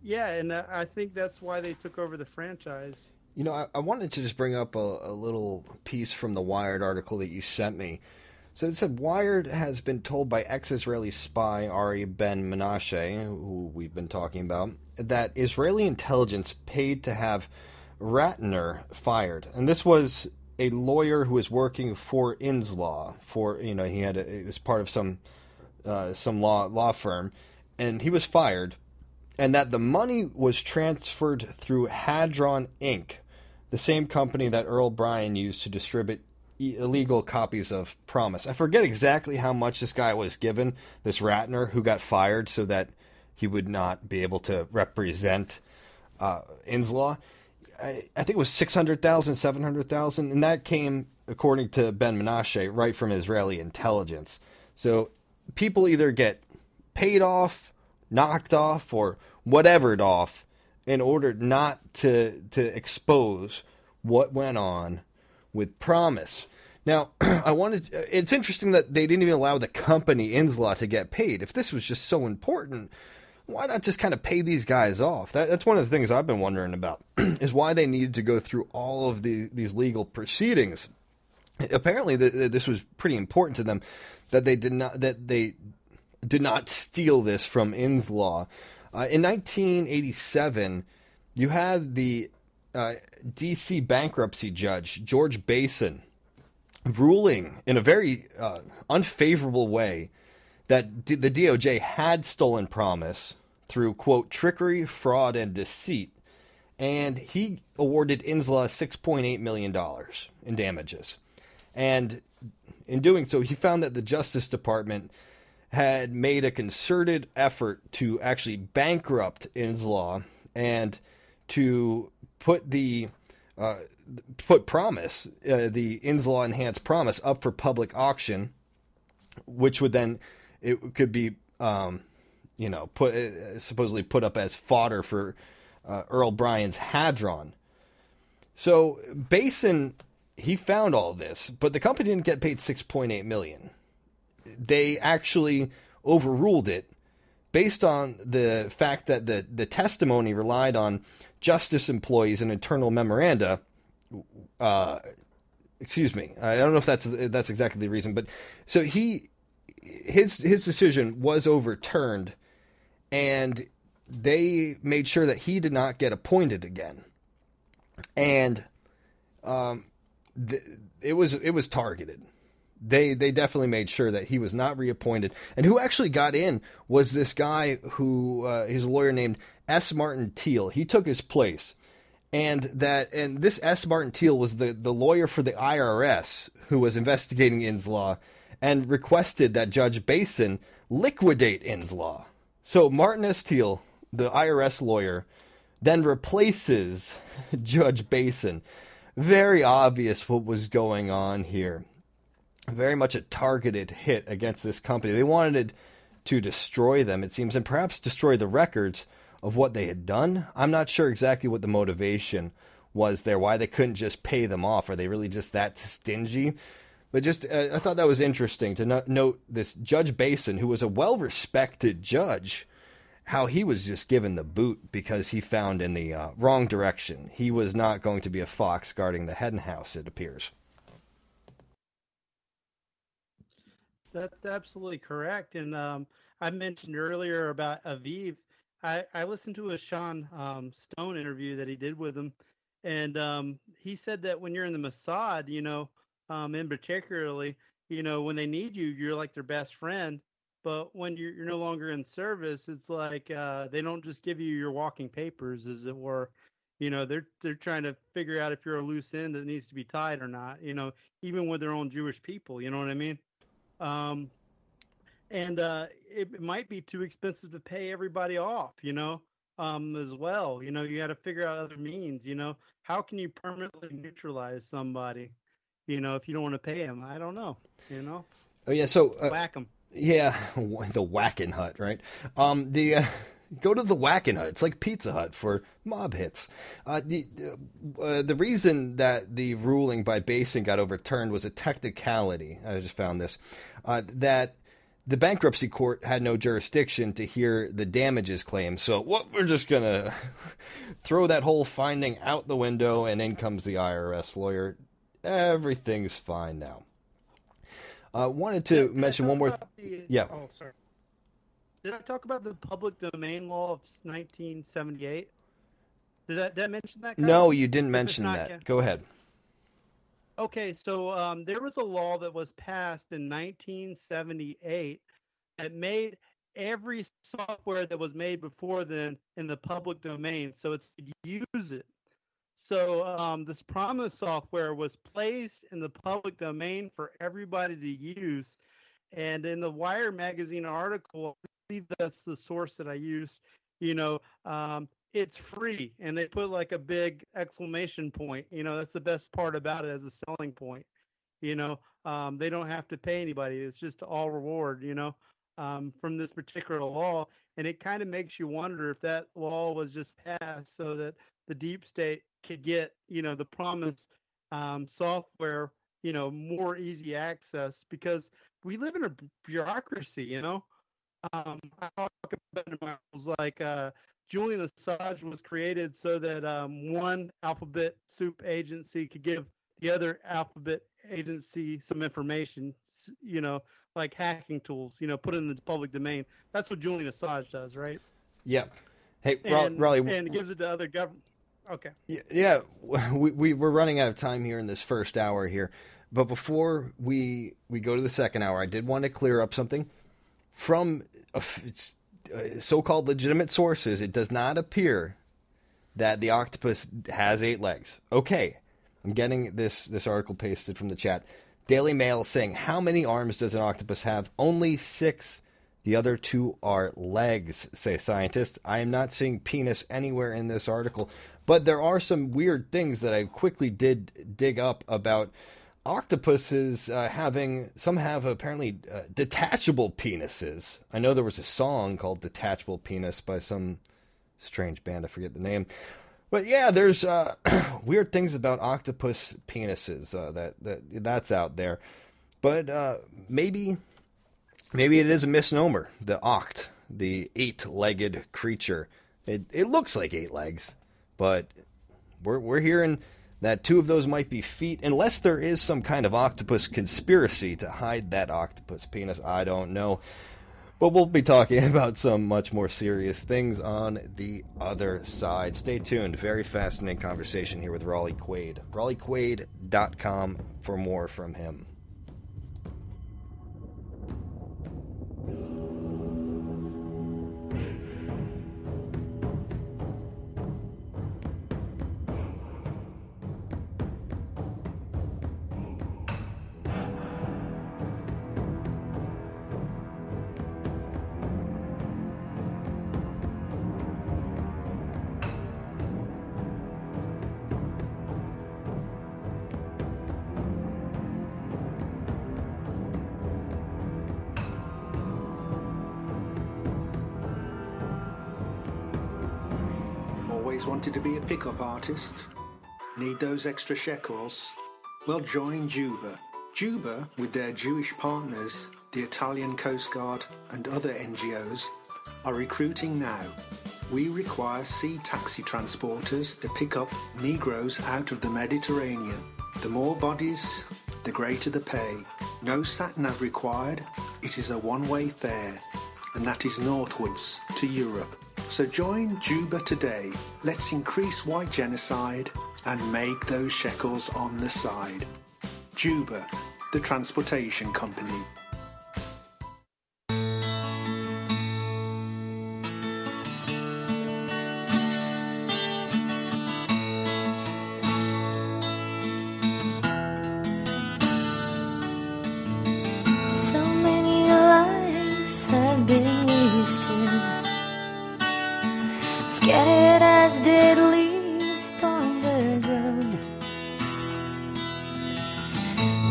Yeah, and I think that's why they took over the franchise. I wanted to just bring up a little piece from the Wired article that you sent me. So it said Wired has been told by ex-Israeli spy Ari Ben Menashe, who we've been talking about, that Israeli intelligence paid to have Ratner fired. And this was a lawyer who was working for INSLAW. It was part of some law firm, and he was fired. And that the money was transferred through Hadron Inc., the same company that Earl Bryan used to distribute illegal copies of PROMIS. I forget exactly how much this guy was given, this Ratner, who got fired so that he would not be able to represent INSLAW. I think it was $600,000, $700,000, and that came, according to Ben Menashe, right from Israeli intelligence. So people either get paid off, knocked off, or whatevered off in order not to expose what went on with PROMIS. Now, it's interesting that they didn't even allow the company INSLAW to get paid. If this was just so important, why not just kind of pay these guys off? That's one of the things I've been wondering about, is why they needed to go through all of these legal proceedings. Apparently, this was pretty important to them, that they did not steal this from INSLAW. In 1987, you had the D.C. bankruptcy judge, George Basin, ruling in a very unfavorable way that the DOJ had stolen PROMIS through, quote, trickery, fraud, and deceit. And he awarded INSLAW $6.8 million in damages. And in doing so, he found that the Justice Department had made a concerted effort to actually bankrupt INSLAW and to put PROMIS, the INSLAW enhanced PROMIS, up for public auction, which would then, it could be supposedly put up as fodder for Earl Bryan's Hadron. So Basin, he found all this, but the company didn't get paid $6.8 million. They actually overruled it based on the fact that the testimony relied on justice employees and internal memoranda. Excuse me, I don't know if that's exactly the reason, but so his decision was overturned, and they made sure that he did not get appointed again, and it was targeted. They definitely made sure that he was not reappointed. And who actually got in was this guy who he's a lawyer named S. Martin Teal. He took his place. And this S. Martin Teal was the lawyer for the IRS who was investigating INSLAW and requested that Judge Basin liquidate INSLAW. So Martin S. Teal, the IRS lawyer, then replaces Judge Basin. Very obvious what was going on here. Very much a targeted hit against this company. They wanted to destroy them, it seems, and perhaps destroy the records of what they had done. I'm not sure exactly what the motivation was there, why they couldn't just pay them off. Are they really just that stingy? But just, I thought that was interesting to note this Judge Basin, who was a well-respected judge, how he was just given the boot because he found in the wrong direction. He was not going to be a fox guarding the hen house, it appears. That's absolutely correct. And I mentioned earlier about Aviv. I listened to a Sean Stone interview that he did with him. And he said that when you're in the Mossad, and particularly, when they need you, you're like their best friend. But when you're no longer in service, it's like they don't just give you your walking papers, as it were. They're trying to figure out if you're a loose end that needs to be tied or not, even with their own Jewish people, you know what I mean? It might be too expensive to pay everybody off, as well. You got to figure out other means, how can you permanently neutralize somebody, if you don't want to pay them? I don't know, Oh yeah. So whack them. Yeah. The whacking hut, right? Go to the Whackin' Hut. It's like Pizza Hut for mob hits. The reason that the ruling by Basin got overturned was a technicality. I just found this. That the bankruptcy court had no jurisdiction to hear the damages claim. So we're just going to throw that whole finding out the window, and in comes the IRS lawyer. Everything's fine now. Wanted to mention one more. Yeah. Oh, sorry. Did I talk about the public domain law of 1978? Did I mention that? Kyle? No, you didn't mention that. Yet. Go ahead. Okay, so there was a law that was passed in 1978 that made every software that was made before then in the public domain, so it's use it. So this PROMIS software was placed in the public domain for everybody to use. And in the Wire magazine article, I believe that's the source that I used, it's free. And they put like a big exclamation point. That's the best part about it as a selling point. They don't have to pay anybody. It's just all reward, from this particular law. And it kind of makes you wonder if that law was just passed so that the deep state could get, the PROMIS software, more easy access, because we live in a bureaucracy, I talk about it like Julian Assange was created so that one alphabet soup agency could give the other alphabet agency some information, like hacking tools, put it in the public domain. That's what Julian Assange does, right? Yeah. Hey, and, Rollie. And gives it to other government. Okay. Yeah, we're running out of time here in this first hour here. But before we go to the second hour, I did want to clear up something. From so-called legitimate sources, it does not appear that the octopus has 8 legs. Okay, I'm getting this article pasted from the chat. Daily Mail saying, how many arms does an octopus have? Only 6. The other 2 are legs, say scientists. I am not seeing penis anywhere in this article. But there are some weird things that I quickly did dig up about octopuses having, some have apparently detachable penises. I know there was a song called Detachable Penis by some strange band, I forget the name. But yeah, there's weird things about octopus penises that's out there. But maybe it is a misnomer, the oct, the 8-legged creature. It looks like 8 legs, but we're hearing that 2 of those might be feet, unless there is some kind of octopus conspiracy to hide that octopus penis. I don't know. But we'll be talking about some much more serious things on the other side. Stay tuned. Very fascinating conversation here with Rollie Quaid. RollieQuaid.com for more from him. Wanted to be a pickup artist? Need those extra shekels? Well, join Juba. Juba, with their Jewish partners, the Italian Coast Guard and other NGOs, are recruiting now. We require sea taxi transporters to pick up Negroes out of the Mediterranean. The more bodies, the greater the pay. No sat-nav required. It is a one-way fare, and that is northwards to Europe. So join Juba today. Let's increase white genocide and make those shekels on the side. Juba, the transportation company. So many lives have been wasted, scattered as dead leaves upon the ground.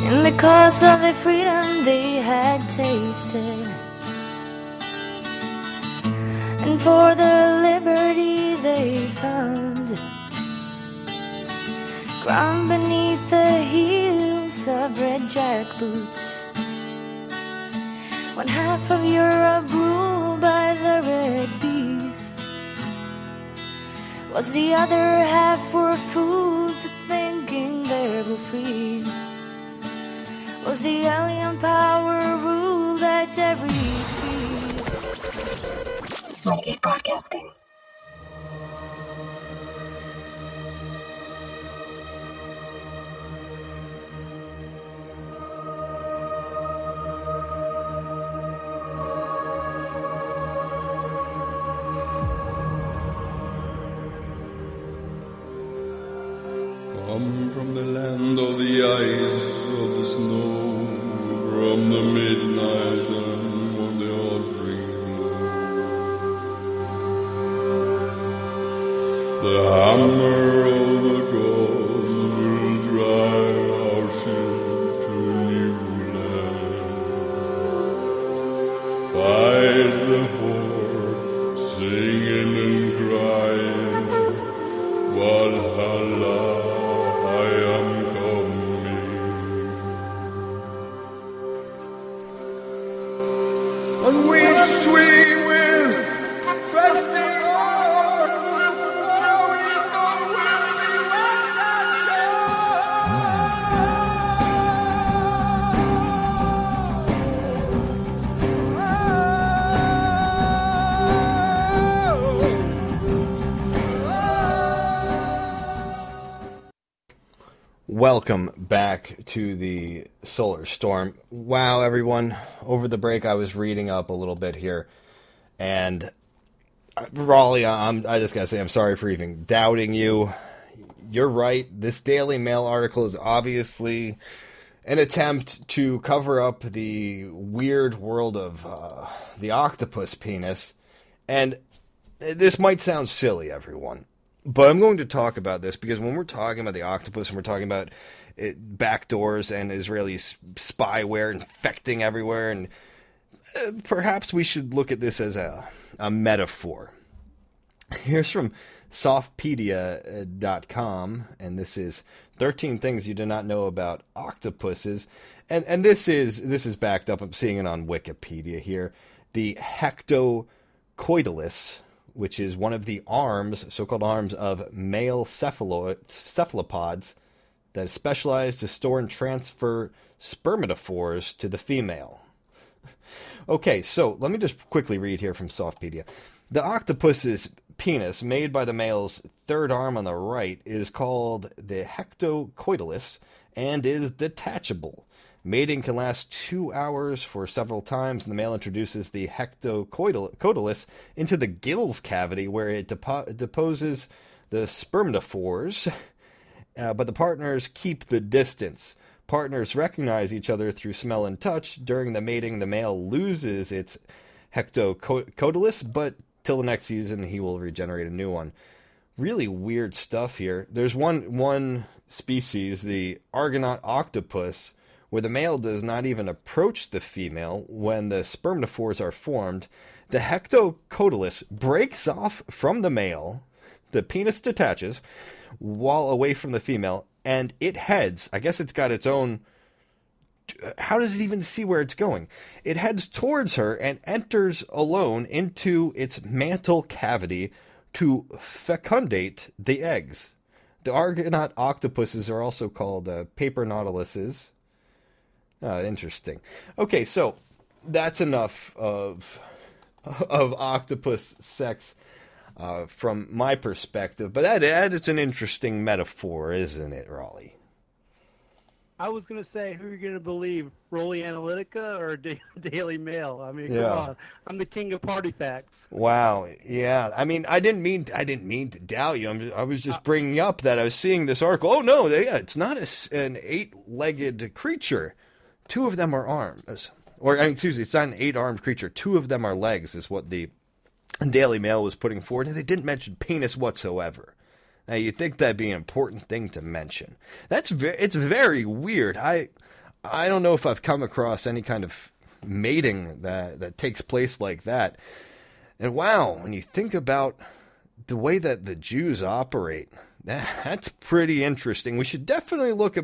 And because of the freedom they had tasted, and for the liberty they found, ground beneath the heels of red jackboots, one half of Europe ruled by the red beast, was the other half for food, thinking they were free. Well, knows the alien power ruled at every feast. Renegade Broadcasting. Come from the land of the ice, of the snow, from the midnight and when the autumn glow. The hammer of the gods will drive our ship to new land. Fight the horde, singing and crying, Valhalla. And we swing with trusting on, how we know we'll be left Welcome back to the Solar Storm. Wow, everyone. Over the break, I was reading up a little bit here. And, Rollie, I just gotta say, I'm sorry for even doubting you. You're right. This Daily Mail article is obviously an attempt to cover up the weird world of the octopus penis. And this might sound silly, everyone. But I'm going to talk about this because when we're talking about the octopus and we're talking about backdoors and Israeli spyware infecting everywhere, and perhaps we should look at this as a metaphor. Here's from softpedia.com, and this is 13 things you do not know about octopuses. And this is backed up. I'm seeing it on Wikipedia here. The hectocoidalus, which is one of the arms, so-called arms, of male cephalopods that is specialized to store and transfer spermatophores to the female. Okay, so let me just quickly read here from Softpedia. The octopus's penis, made by the male's third arm on the right, is called the hectocoidalus and is detachable. Mating can last 2 hours for several times, and the male introduces the hectocoidalus into the gills cavity where it deposes the spermatophores, but the partners keep the distance. Partners recognize each other through smell and touch. During the mating, the male loses its hectocoidalus, but till the next season, he will regenerate a new one. Really weird stuff here. There's one species, the Argonaut octopus, where the male does not even approach the female when the spermatophores are formed. The hectocoidalus breaks off from the male, the penis detaches, while away from the female, and it heads, I guess it's got its own, how does it even see where it's going? It heads towards her and enters alone into its mantle cavity to fecundate the eggs. The Argonaut octopuses are also called paper nautiluses. Interesting. Okay, so that's enough of octopus sex from my perspective. But that is an interesting metaphor, isn't it, Rollie? I was going to say, who are you going to believe, Rollie Analytica or Daily Mail? I mean, Yeah. come on. I'm the king of party facts. Wow. Yeah. I mean, I didn't mean to doubt you. I was just bringing up that I was seeing this article. Oh no, it's not an 8-legged creature. 2 of them are arms, it's not an 8-armed creature. 2 of them are legs, is what the Daily Mail was putting forward, and they didn't mention penis whatsoever. Now, you'd think that'd be an important thing to mention. It's very weird. I don't know if I've come across any kind of mating that takes place like that. And wow, when you think about the way that the Jews operate, that's pretty interesting. We should definitely look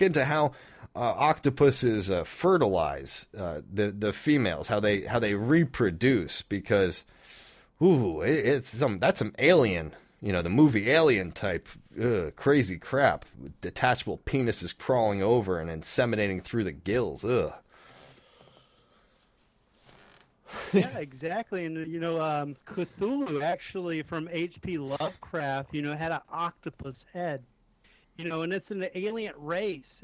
into how octopuses fertilize the females, how they reproduce, because that's some alien the movie Alien type crazy crap with detachable penises crawling over and inseminating through the gills. Ugh. Yeah, exactly. And, Cthulhu actually from H.P. Lovecraft, had an octopus head. And it's an alien race.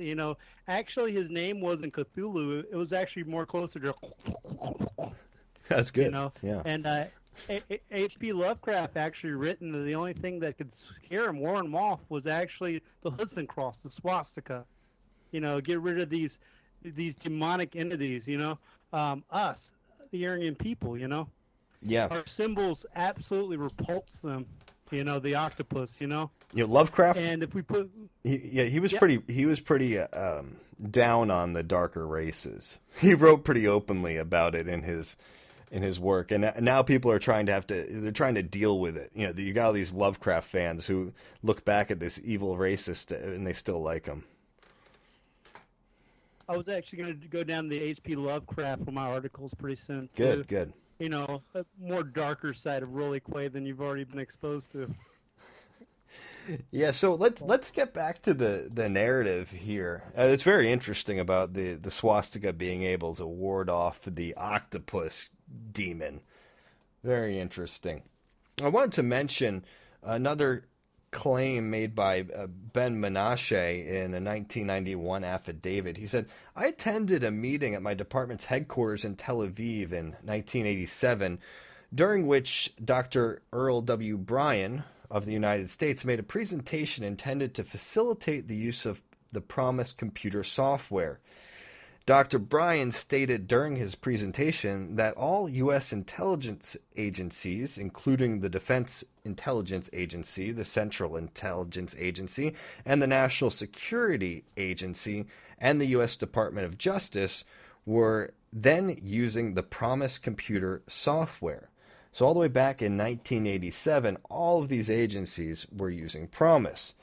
Actually his name wasn't Cthulhu. It was actually more closer to. That's good. Yeah. And H.P. Lovecraft actually written that the only thing that could scare him, warn him off, was actually the Hudson Cross, the swastika. Get rid of these demonic entities. Us, the Aryan people. Yeah. Our symbols absolutely repulse them. The octopus. Lovecraft. And if we put, he was pretty down on the darker races. He wrote pretty openly about it in his work, and now people are trying to deal with it. You got all these Lovecraft fans who look back at this evil racist and they still like him. I was actually going to go down the H.P. Lovecraft for my articles pretty soon. Too. Good. A more darker side of Rollie Quaid than you've already been exposed to. Yeah, so let's get back to the narrative here. It's very interesting about the swastika being able to ward off the octopus demon. Very interesting. I wanted to mention another claim made by Ben Menashe in a 1991 affidavit. He said, "I attended a meeting at my department's headquarters in Tel Aviv in 1987, during which Dr. Earl W. Bryan of the United States made a presentation intended to facilitate the use of the PROMIS computer software. Dr. Bryan stated during his presentation that all U.S. intelligence agencies, including the Defense Intelligence Agency, the Central Intelligence Agency, and the National Security Agency, and the U.S. Department of Justice, were then using the PROMIS computer software." So all the way back in 1987, all of these agencies were using PROMIS.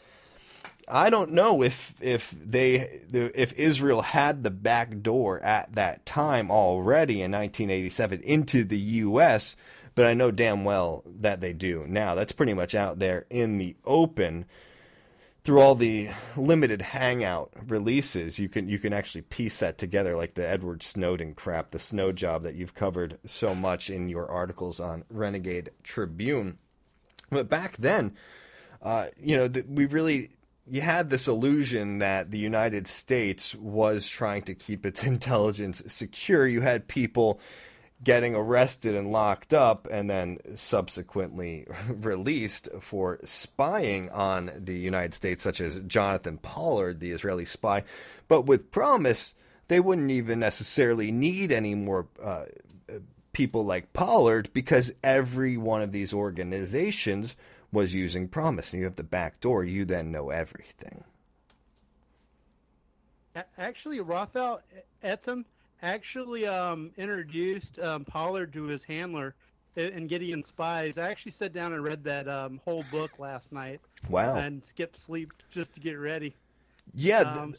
I don't know if Israel had the back door at that time already in 1987 into the U.S., but I know damn well that they do now. That's pretty much out there in the open through all the limited Hangout releases. You can actually piece that together, like the Edward Snowden crap, the snow job that you've covered so much in your articles on Renegade Tribune. But back then, you had this illusion that the United States was trying to keep its intelligence secure. You had people getting arrested and locked up and then subsequently released for spying on the United States, such as Jonathan Pollard, the Israeli spy. But with PROMIS, they wouldn't even necessarily need any more people like Pollard, because every one of these organizations was using PROMIS, and you have the back door. You then know everything. Actually, Raphael Etam actually introduced Pollard to his handler in Gideon Spies. I actually sat down and read that whole book last night. Wow. And skipped sleep just to get ready. Yeah,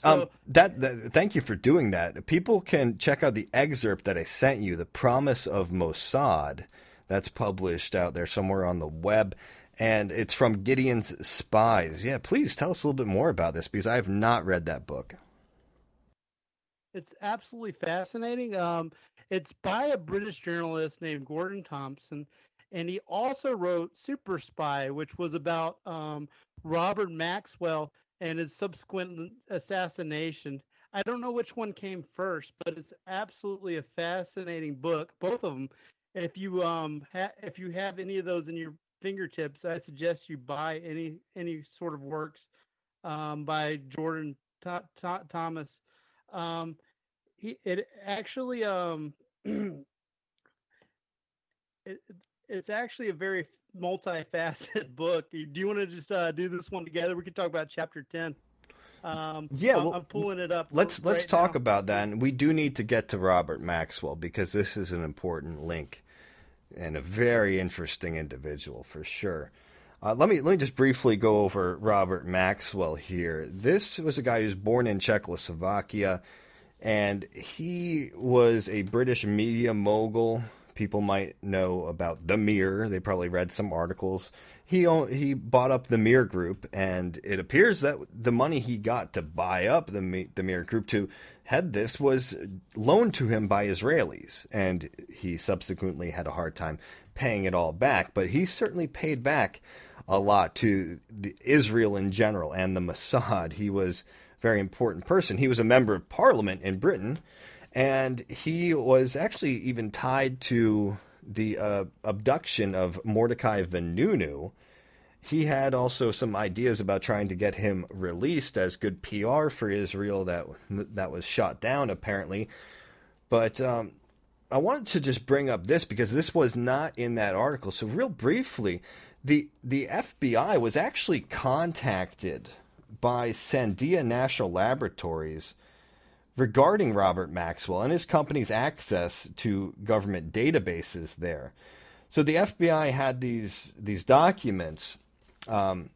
thank you for doing that. People can check out the excerpt that I sent you, The Promise of Mossad. That's published out there somewhere on the web. And it's from Gideon's Spies. Yeah, please tell us a little bit more about this, because I have not read that book. It's absolutely fascinating. It's by a British journalist named Gordon Thompson, and he also wrote Super Spy, which was about Robert Maxwell and his subsequent assassination. I don't know which one came first, but it's absolutely a fascinating book, both of them. If you have any of those in your fingertips, I suggest you buy any sort of works by Jordan Thomas. It's actually a very multifaceted book. Do you want to just do this one together? We can talk about chapter 10. I'm pulling it up. Let's talk about that, and we do need to get to Robert Maxwell, because this is an important link and a very interesting individual for sure. Let me just briefly go over Robert Maxwell here. This was a guy who was born in Czechoslovakia, and he was a British media mogul people might know about the Mirror. They probably read some articles. He bought up the Mirror Group, and it appears that the money he got to buy up the Mirror Group to head this was loaned to him by Israelis, and he subsequently had a hard time paying it all back. But he certainly paid back a lot to Israel in general and the Mossad. He was a very important person. He was a member of parliament in Britain, and he was actually even tied to the abduction of Mordecai Vanunu. He had also some ideas about trying to get him released as good PR for Israel that was shot down, apparently. But I wanted to just bring up this because this was not in that article. So real briefly, the FBI was actually contacted by Sandia National Laboratories regarding Robert Maxwell and his company's access to government databases there. So the FBI had these documents, and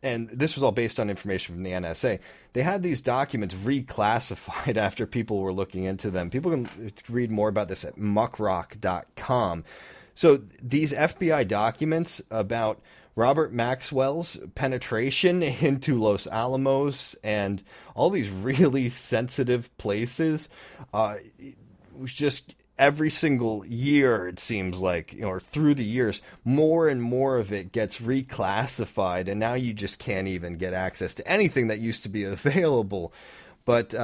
this was all based on information from the NSA. They had these documents reclassified after people were looking into them. People can read more about this at muckrock.com. So these FBI documents about Robert Maxwell's penetration into Los Alamos and all these really sensitive places, it was just every single year, it seems like, or through the years, more and more of it gets reclassified, and now you just can't even get access to anything that used to be available. But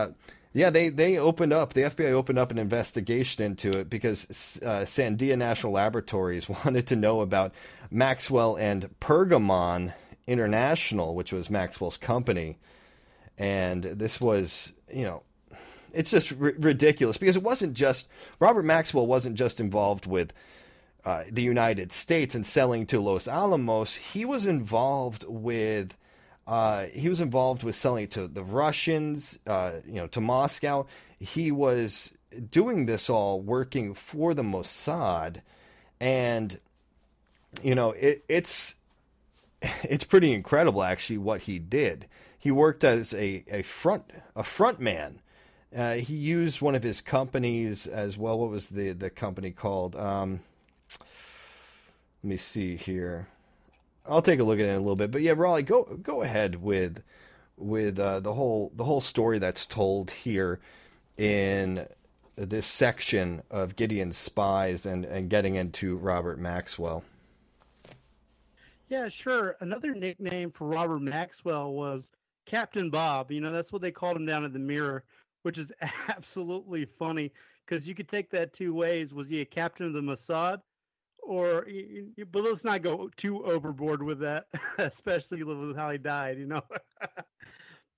yeah, the FBI opened up an investigation into it because Sandia National Laboratories wanted to know about Maxwell and Pergamon International, which was Maxwell's company. And this was, it's just ridiculous because it wasn't just, Robert Maxwell wasn't just involved with the United States and selling to Los Alamos. He was involved with selling to the Russians, to Moscow. He was doing this all working for the Mossad, and it's pretty incredible actually what he did. He worked as a front man. He used one of his companies as well. What was the company called? Let me see here. I'll take a look at it in a little bit, but yeah, Rollie, go ahead with the whole story that's told here in this section of Gideon's spies and getting into Robert Maxwell. Yeah, sure. Another nickname for Robert Maxwell was Captain Bob. That's what they called him down at the Mirror, which is absolutely funny because you could take that two ways. Was he a captain of the Mossad? But let's not go too overboard with that, especially with how he died,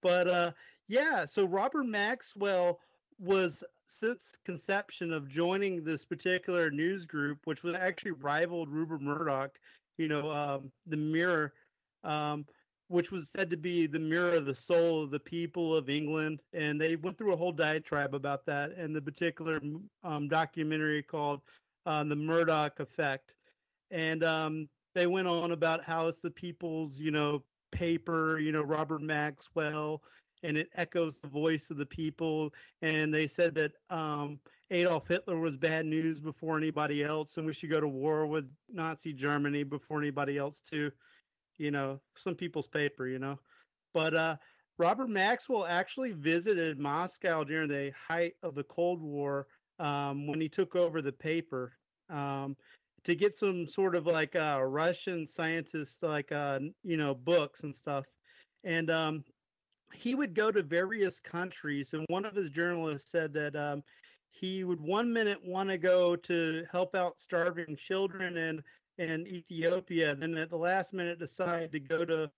But yeah, so Robert Maxwell was, since conception of joining this particular news group, which was actually rivaled Rupert Murdoch, the Mirror, which was said to be the mirror of the soul of the people of England. And they went through a whole diatribe about that in the particular documentary called The Murdoch Effect. And they went on about how it's the people's, paper, Robert Maxwell, and it echoes the voice of the people. And they said that Adolf Hitler was bad news before anybody else, and we should go to war with Nazi Germany before anybody else too. Some people's paper, But Robert Maxwell actually visited Moscow during the height of the Cold War when he took over the paper to get some sort of like Russian scientists, like, books and stuff. And he would go to various countries. And one of his journalists said that he would one minute want to go to help out starving children in Ethiopia, and then at the last minute decide to go to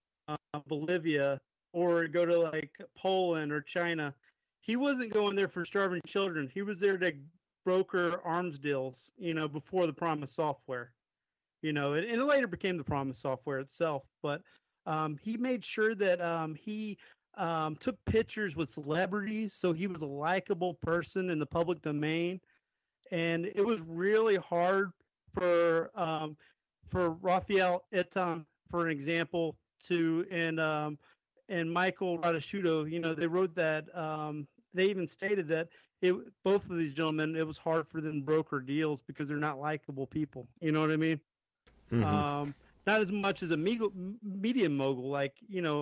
Bolivia or go to like Poland or China. He wasn't going there for starving children. He was there to broker arms deals, before the PROMIS software, and it later became the PROMIS software itself. But he made sure that he took pictures with celebrities, so he was a likable person in the public domain. And it was really hard for Raphael Etam, for an example, and Michael Radasciuto. They wrote that they even stated that both of these gentlemen, it was hard for them to broker deals because they're not likable people. You know what I mean? Mm-hmm. Not as much as a media mogul, like,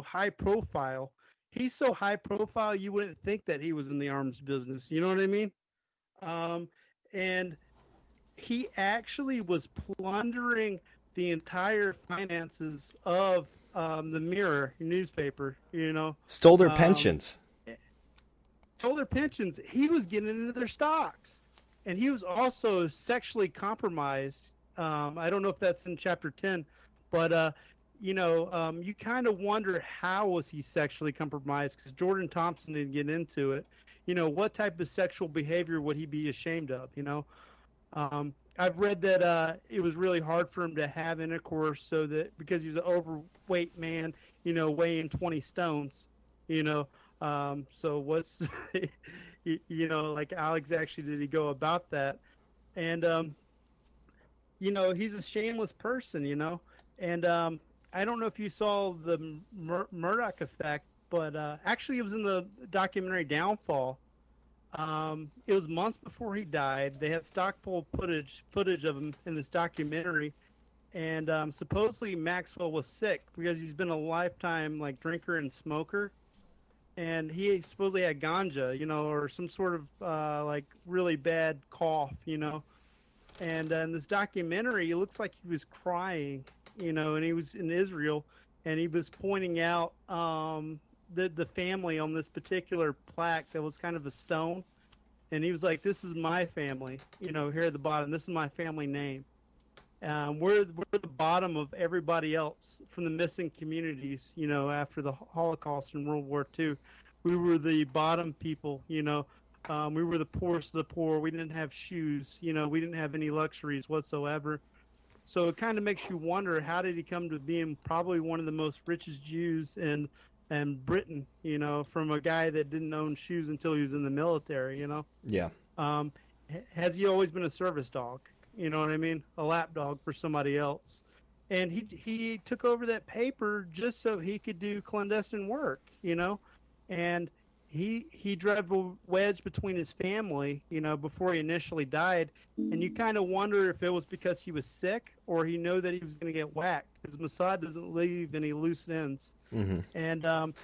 high profile. He's so high profile, you wouldn't think that he was in the arms business. You know what I mean? And he actually was plundering the entire finances of the Mirror newspaper. Stole their pensions. Stole their pensions. He was getting into their stocks, and he was also sexually compromised. I don't know if that's in chapter 10, but you kind of wonder how was he sexually compromised, because Jordan Thompson didn't get into it. What type of sexual behavior would he be ashamed of? I've read that it was really hard for him to have intercourse, so that because he's an overweight man, weighing 20 stones, so what's, like Alex actually did he go about that? And, he's a shameless person, and I don't know if you saw the Murdoch Effect, but actually it was in the documentary Downfall. It was months before he died. They had stock full footage of him in this documentary, and supposedly Maxwell was sick because he's been a lifetime drinker and smoker, and he supposedly had ganja, or some sort of really bad cough, And in this documentary, it looks like he was crying, and he was in Israel, and he was pointing out the family on this particular plaque that was kind of a stone, and he was like, "This is my family, here at the bottom. This is my family name. We're the bottom of everybody else from the missing communities. After the Holocaust and World War II, we were the bottom people. We were the poorest of the poor. We didn't have shoes. We didn't have any luxuries whatsoever." So it kind of makes you wonder, how did he come to being probably one of the most richest Jews in Britain, from a guy that didn't own shoes until he was in the military, Yeah. Has he always been a service dog? You know what I mean? A lapdog for somebody else. And he took over that paper just so he could do clandestine work, and he drove a wedge between his family, before he initially died. And you kind of wonder if it was because he was sick or he knew that he was going to get whacked, because Mossad doesn't leave any loose ends. Mm-hmm. And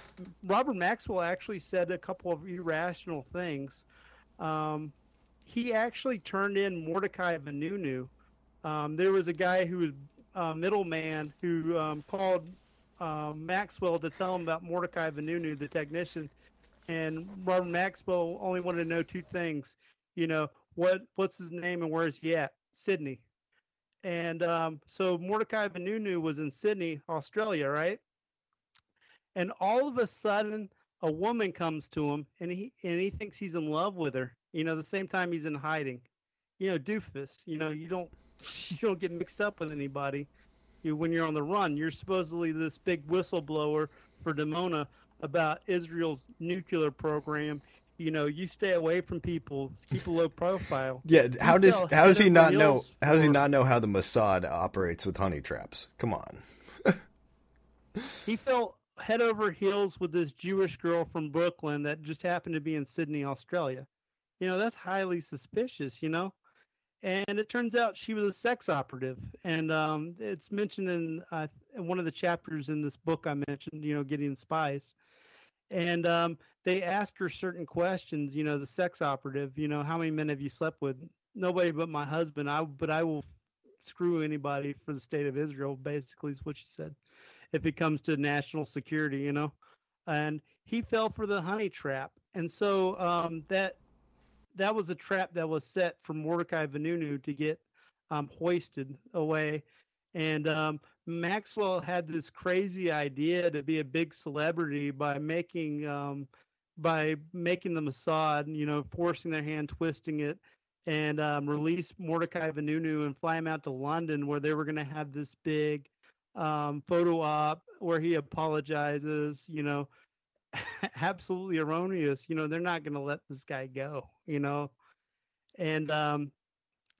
Robert Maxwell actually said a couple of irrational things. He actually turned in Mordecai Vanunu. There was a guy who was a middleman who called Maxwell to tell him about Mordecai Vanunu, the technician. And Robert Maxwell only wanted to know two things, what's his name and where is he at? Sydney. And so Mordecai Vanunu was in Sydney, Australia, right? And all of a sudden, a woman comes to him, and he thinks he's in love with her. The same time he's in hiding. Doofus. You don't get mixed up with anybody. When you're on the run, you're supposedly this big whistleblower for Dimona about Israel's nuclear program. You stay away from people, keep a low profile. Yeah, how does he not know? How does he not know how the Mossad operates with honey traps? Come on. He fell head over heels with this Jewish girl from Brooklyn that just happened to be in Sydney, Australia. That's highly suspicious. And it turns out she was a sex operative, and it's mentioned in one of the chapters in this book I mentioned. Gideon Spies. And they asked her certain questions, the sex operative, how many men have you slept with? Nobody but my husband. But I will screw anybody for the state of Israel, basically, is what she said, if it comes to national security, And he fell for the honey trap. And so that was a trap that was set for Mordecai Vanunu to get hoisted away. And Maxwell had this crazy idea to be a big celebrity by making the Mossad, forcing their hand, twisting it, and release Mordecai Vanunu and fly him out to London, where they were going to have this big photo op where he apologizes. Absolutely erroneous. They're not going to let this guy go. And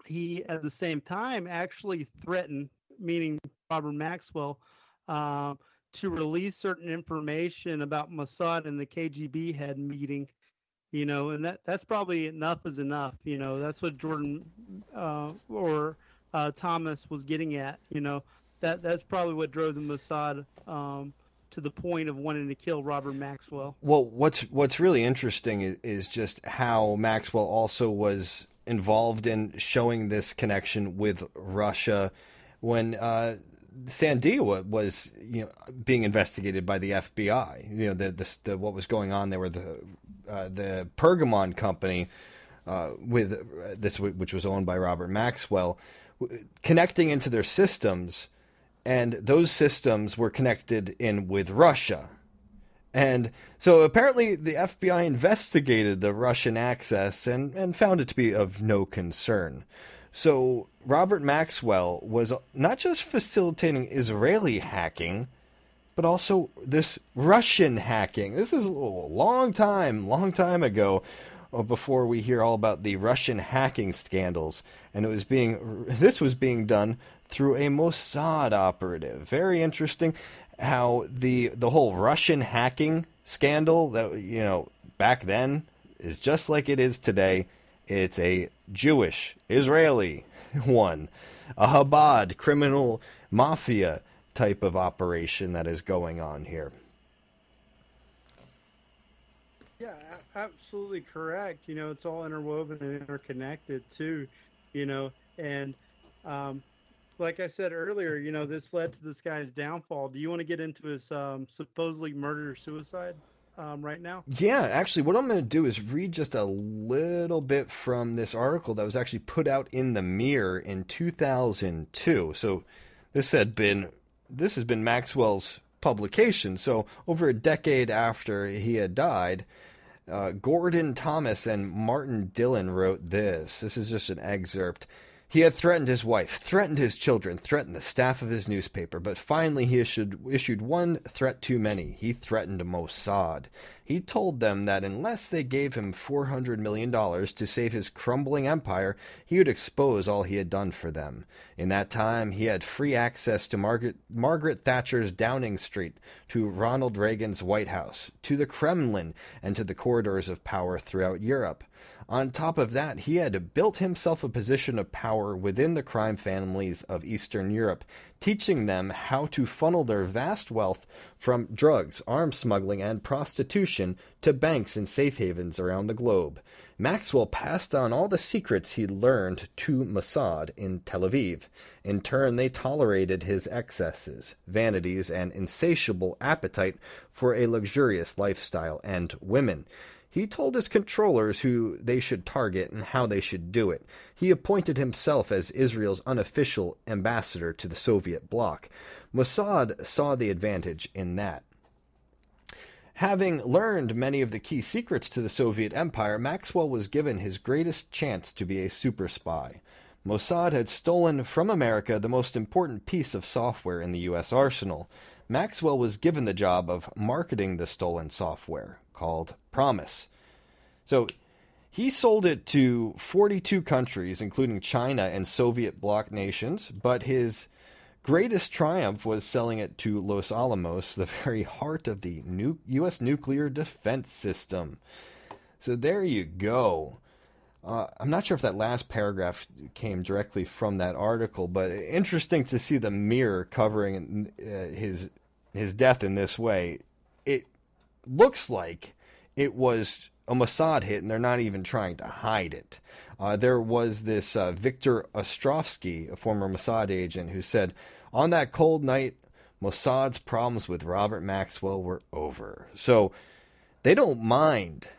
he at the same time actually threatened, meaning Robert Maxwell, to release certain information about Mossad and the KGB had meeting, and that's probably enough is enough. That's what Jordan or Thomas was getting at. That's probably what drove the Mossad to the point of wanting to kill Robert Maxwell. Well, what's really interesting is just how Maxwell also was involved in showing this connection with Russia when Sandia was being investigated by the FBI. The what was going on there with the Pergamon company with this, which was owned by Robert Maxwell, connecting into their systems. And those systems were connected in with Russia. And so apparently the FBI investigated the Russian access and found it to be of no concern. So Robert Maxwell was not just facilitating Israeli hacking, but also this Russian hacking. This is a long time ago, before we hear all about the Russian hacking scandals. And this was being done through a Mossad operative. Very interesting how the whole Russian hacking scandal that back then is just like it is today. It's a Jewish Israeli one, a Chabad criminal mafia type of operation that is going on here. Yeah, absolutely correct. It's all interwoven and interconnected too, and like I said earlier, this led to this guy's downfall. Do you want to get into his supposedly murder-suicide right now? Yeah, actually, what I'm going to do is read just a little bit from this article that was actually put out in the Mirror in 2002. So this has been Maxwell's publication. So over a decade after he had died, Gordon Thomas and Martin Dillon wrote this. This is just an excerpt. He had threatened his wife, threatened his children, threatened the staff of his newspaper, but finally he issued one threat too many. He threatened Mossad. He told them that unless they gave him $400 million to save his crumbling empire, he would expose all he had done for them. In that time, he had free access to Margaret Thatcher's Downing Street, to Ronald Reagan's White House, to the Kremlin, and to the corridors of power throughout Europe. On top of that, he had built himself a position of power within the crime families of Eastern Europe, teaching them how to funnel their vast wealth from drugs, arms smuggling, and prostitution to banks and safe havens around the globe. Maxwell passed on all the secrets he learned to Mossad in Tel Aviv. In turn, they tolerated his excesses, vanities, and insatiable appetite for a luxurious lifestyle and women. He told his controllers who they should target and how they should do it. He appointed himself as Israel's unofficial ambassador to the Soviet bloc. Mossad saw the advantage in that. Having learned many of the key secrets to the Soviet Empire, Maxwell was given his greatest chance to be a super spy. Mossad had stolen from America the most important piece of software in the U.S. arsenal. Maxwell was given the job of marketing the stolen software, called PROMIS. So he sold it to 42 countries, including China and Soviet bloc nations, but his greatest triumph was selling it to Los Alamos, the very heart of the U.S. nuclear defense system. So there you go. I'm not sure if that last paragraph came directly from that article, but interesting to see the Mirror covering his death in this way. It looks like it was a Mossad hit, and they're not even trying to hide it. There was this Viktor Ostrovsky, a former Mossad agent, who said, on that cold night, Mossad's problems with Robert Maxwell were over. So they don't mind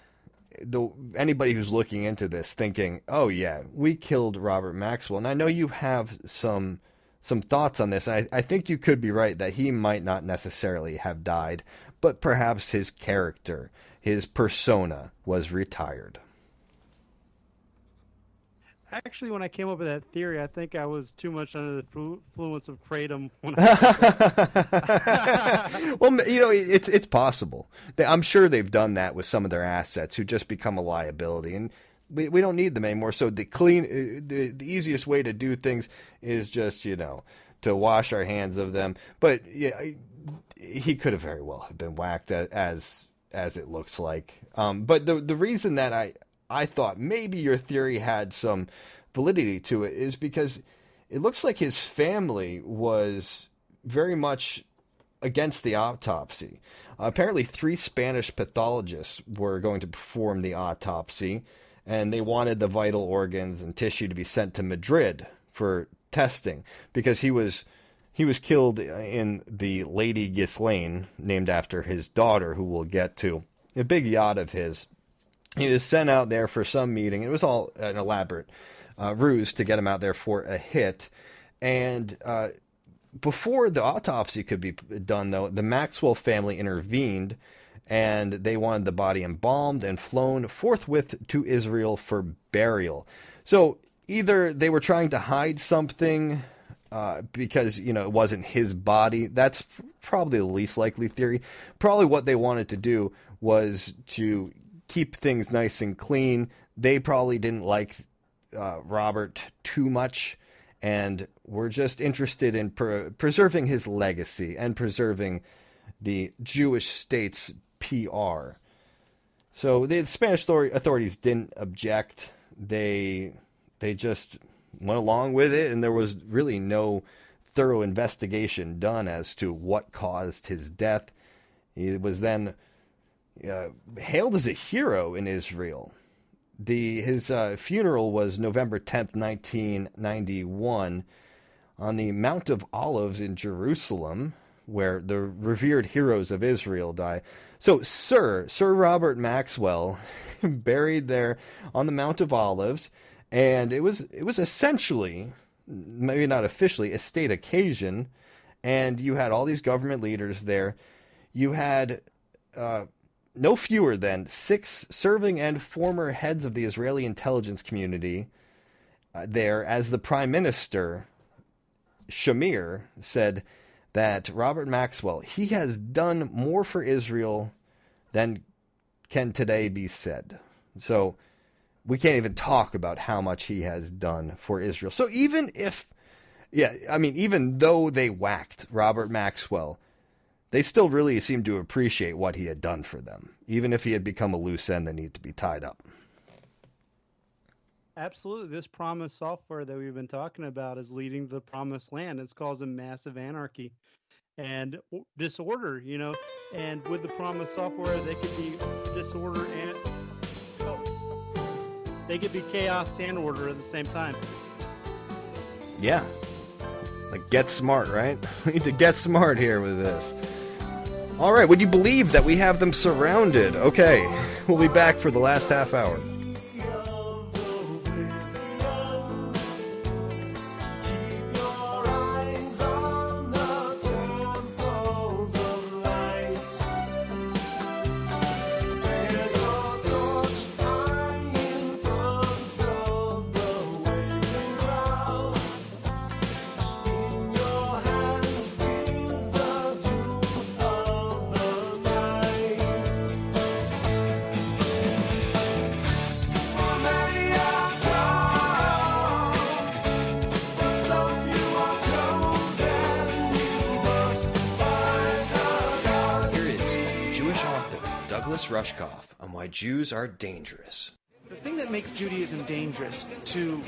anybody who's looking into this thinking, oh yeah, we killed Robert Maxwell. And I know you have some thoughts on this. I think you could be right that he might not necessarily have died, but perhaps his character, his persona, was retired. Actually, when I came up with that theory, I think I was too much under the influence of kratom. Well, it's possible. I'm sure they've done that with some of their assets who just become a liability, and we don't need them anymore. So the easiest way to do things is just, to wash our hands of them. But yeah, he could have very well have been whacked as as it looks like. But the reason that I thought maybe your theory had some validity to it is because it looks like his family was very much against the autopsy. Apparently 3 Spanish pathologists were going to perform the autopsy, and they wanted the vital organs and tissue to be sent to Madrid for testing because he was killed in the Lady Ghislaine, named after his daughter, who we'll get to. A big yacht of his. He was sent out there for some meeting. It was all an elaborate ruse to get him out there for a hit. And before the autopsy could be done, though, the Maxwell family intervened, and they wanted the body embalmed and flown forthwith to Israel for burial. So either they were trying to hide something because, it wasn't his body. That's probably the least likely theory. Probably what they wanted to do was to keep things nice and clean. They probably didn't like Robert too much, and were just interested in preserving his legacy and preserving the Jewish state's PR. So the Spanish authorities didn't object. They just went along with it, and there was really no thorough investigation done as to what caused his death. He was then hailed as a hero in Israel. His funeral was November 10th, 1991, on the Mount of Olives in Jerusalem, where the revered heroes of Israel die. So Sir Robert Maxwell, buried there on the Mount of Olives, and it was essentially, maybe not officially, a state occasion, and you had all these government leaders there. You had no fewer than 6 serving and former heads of the Israeli intelligence community there, as the Prime Minister, Shamir, said that Robert Maxwell, he has done more for Israel than can today be said. So we can't even talk about how much he has done for Israel. So even though they whacked Robert Maxwell, they still really seemed to appreciate what he had done for them, even if he had become a loose end that needed to be tied up. Absolutely. This PROMIS software that we've been talking about is leading to the promised land. It's causing massive anarchy and disorder, and with the PROMIS software, they could be disorder and they could be chaos and order at the same time. Yeah. Like, get smart, right? We need to get smart here with this. All right, would you believe that we have them surrounded? Okay, we'll be back for the last half hour. On why Jews are dangerous. The thing that makes Judaism dangerous to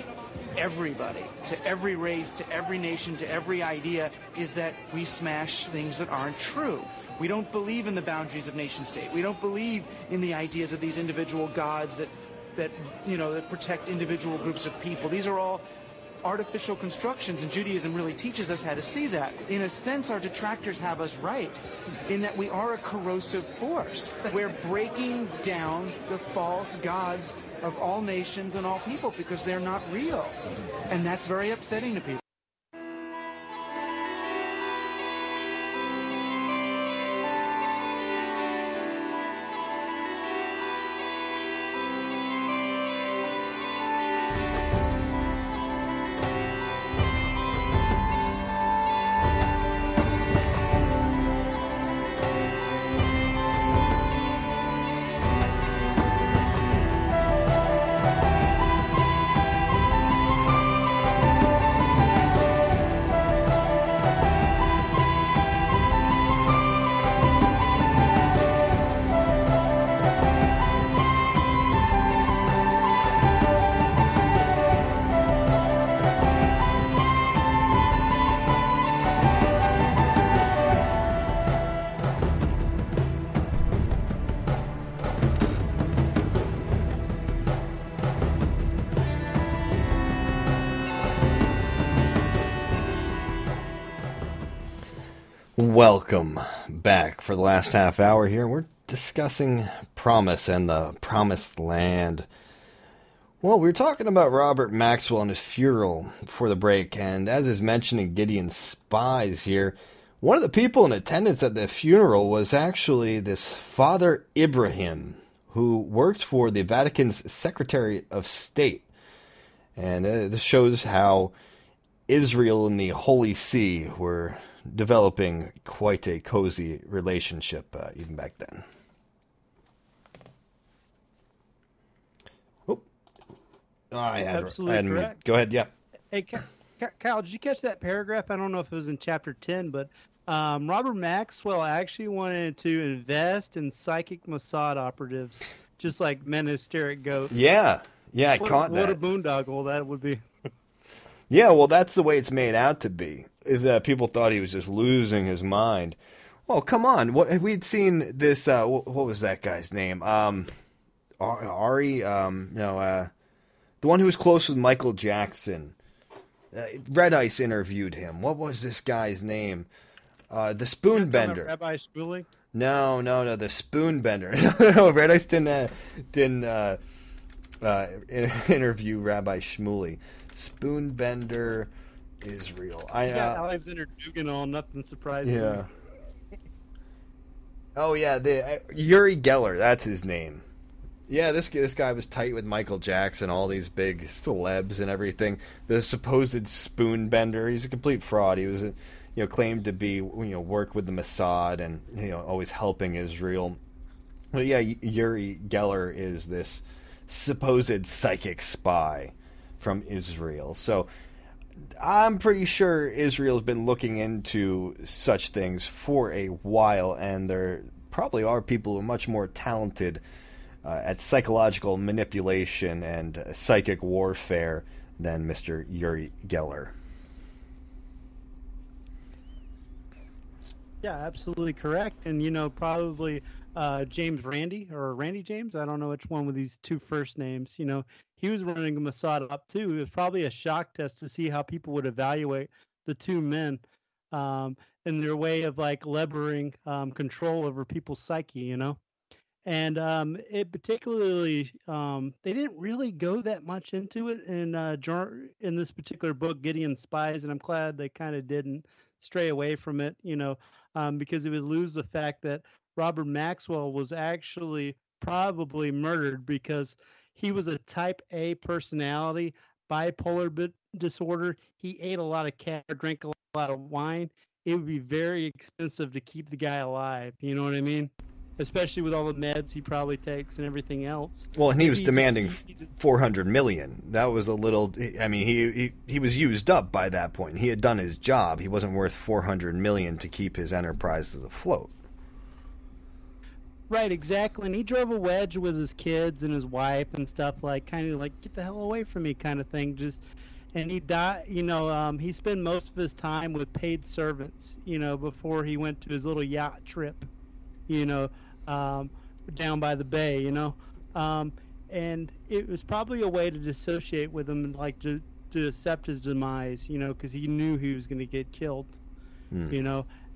everybody, to every race, to every nation, to every idea, is that we smash things that aren't true. We don't believe in the boundaries of nation-state. We don't believe in the ideas of these individual gods that protect individual groups of people. These are all artificial constructions, and Judaism really teaches us how to see that. In a sense, our detractors have us right, in that we are a corrosive force. We're breaking down the false gods of all nations and all people because they're not real. And that's very upsetting to people. Welcome back for the last half hour here. We're discussing PROMIS and the Promised Land. Well, we were talking about Robert Maxwell and his funeral before the break, and as is mentioned in Gideon's Spies here, one of the people in attendance at the funeral was actually this Father Ibrahim, who worked for the Vatican's Secretary of State. And this shows how Israel and the Holy See were developing quite a cozy relationship even back then. Oh, Absolutely correct. Go ahead, yeah. Hey, Kyle, did you catch that paragraph? I don't know if it was in chapter 10, but Robert Maxwell actually wanted to invest in psychic Mossad operatives, just like men who stare at ghosts. Yeah, I caught that. What a boondoggle that would be. Yeah, well, that's the way it's made out to be. If people thought he was just losing his mind. Well, come on. We'd seen this, what was that guy's name? Ari, the one who was close with Michael Jackson. Red Ice interviewed him. What was this guy's name? The Spoonbender. Rabbi Shmuley? No, the Spoonbender. No, Red Ice didn't interview Rabbi Shmuley. Spoonbender, Israel. Alexander Dugin on, nothing surprising. Yeah. Oh yeah, Uri Geller, that's his name. Yeah, this guy was tight with Michael Jackson, all these big celebs and everything. The supposed Spoonbender, he's a complete fraud. He was, claimed to be, work with the Mossad and always helping Israel. But yeah, Uri Geller is this supposed psychic spy from Israel. So I'm pretty sure Israel's been looking into such things for a while, and there probably are people who are much more talented at psychological manipulation and psychic warfare than Mr. Uri Geller. Yeah, absolutely correct. And, probably James Randi, or Randy James, I don't know which one with these two first names, he was running a Mossad up too. It was probably a shock test to see how people would evaluate the two men in their way of levering control over people's psyche, And it particularly, they didn't really go that much into it in this particular book, Gideon's Spies, and I'm glad they kind of didn't stray away from it, because it would lose the fact that Robert Maxwell was actually probably murdered because he was a type A personality, bipolar disorder. He ate a lot of cat, drank a lot of wine. It would be very expensive to keep the guy alive. You know what I mean? Especially with all the meds he probably takes and everything else. Well, and he was demanding $400 million. That was a little. I mean, he was used up by that point. He had done his job. He wasn't worth $400 million to keep his enterprises afloat. Right, exactly. And he drove a wedge with his kids and his wife and stuff, kind of get the hell away from me kind of thing. And he died, he spent most of his time with paid servants, before he went to his little yacht trip, down by the bay, and it was probably a way to dissociate with him and to accept his demise, because he knew he was going to get killed,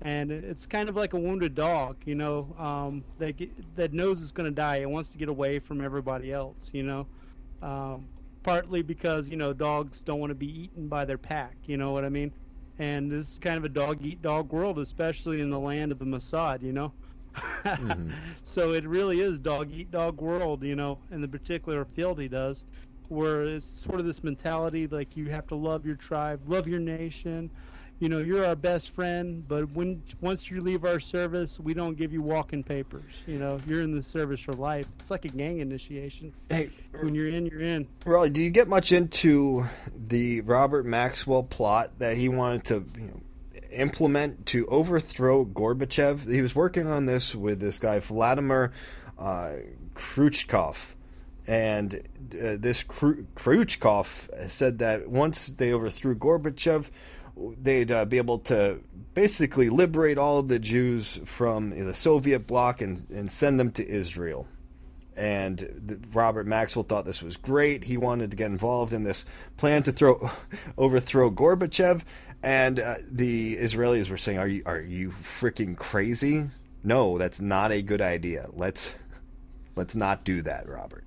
and it's kind of like a wounded dog, that knows it's going to die. It wants to get away from everybody else, partly because, dogs don't want to be eaten by their pack, you know what I mean? And this is kind of a dog-eat-dog world, especially in the land of the Mossad, Mm-hmm. So it really is dog-eat-dog world, in the particular field he does, where it's sort of this mentality you have to love your tribe, love your nation, you're our best friend, but once you leave our service, we don't give you walking papers. You're in the service for life. It's like a gang initiation. Hey, when you're in, you're in. Rollie, do you get much into the Robert Maxwell plot that he wanted to implement to overthrow Gorbachev? He was working on this with this guy Vladimir Khrushchev, and this Khrushchev said that once they overthrew Gorbachev, they'd be able to basically liberate all of the Jews from the Soviet bloc and send them to Israel. And Robert Maxwell thought this was great. He wanted to get involved in this plan to overthrow Gorbachev. And the Israelis were saying, "Are you freaking crazy? No, that's not a good idea. Let's not do that, Robert."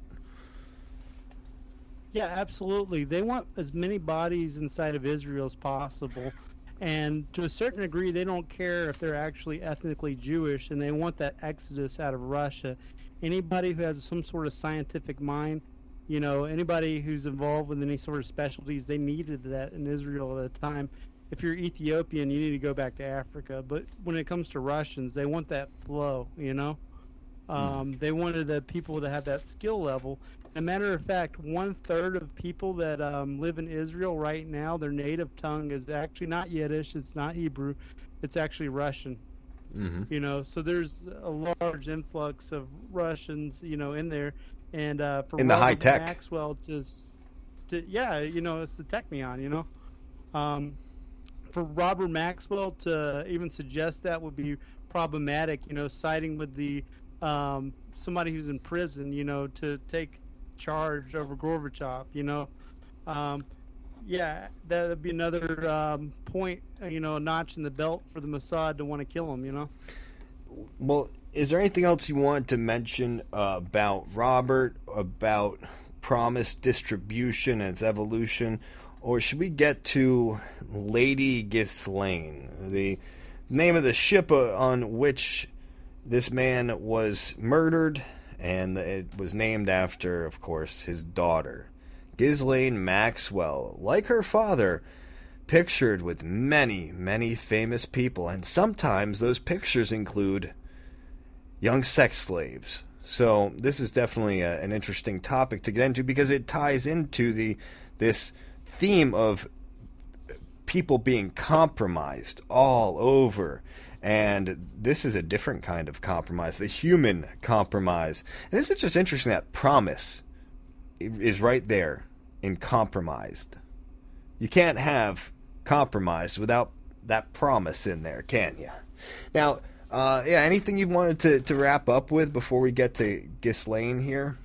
Yeah, absolutely. They want as many bodies inside of Israel as possible. And to a certain degree, they don't care if they're actually ethnically Jewish, and they want that exodus out of Russia. Anybody who has some sort of scientific mind, anybody who's involved with any sort of specialties, they needed that in Israel at the time. If you're Ethiopian, you need to go back to Africa. But when it comes to Russians, they want that flow, They wanted the people to have that skill level. As a matter of fact, 1/3 of people that live in Israel right now, their native tongue is actually not Yiddish, it's not Hebrew, it's actually Russian. Mm-hmm. So there's a large influx of Russians, in there. And for in the Robert high tech, Maxwell it's the Technion, for Robert Maxwell to even suggest that would be problematic, siding with the somebody who's in prison, to take charge over Gorbachev, that would be another point, a notch in the belt for the Mossad to want to kill him, Well, is there anything else you want to mention about Robert, about PROMIS distribution and its evolution, or should we get to Lady Ghislaine, the name of the ship on which this man was murdered, and it was named after, of course, his daughter, Ghislaine Maxwell, like her father, pictured with many, many famous people, and sometimes those pictures include young sex slaves. So this is definitely an interesting topic to get into because it ties into this theme of people being compromised all over. And this is a different kind of compromise, the human compromise. And isn't it just interesting that PROMIS is right there in compromised? You can't have compromised without that promise in there, can you? Now, anything you wanted to wrap up with before we get to Ghislaine here?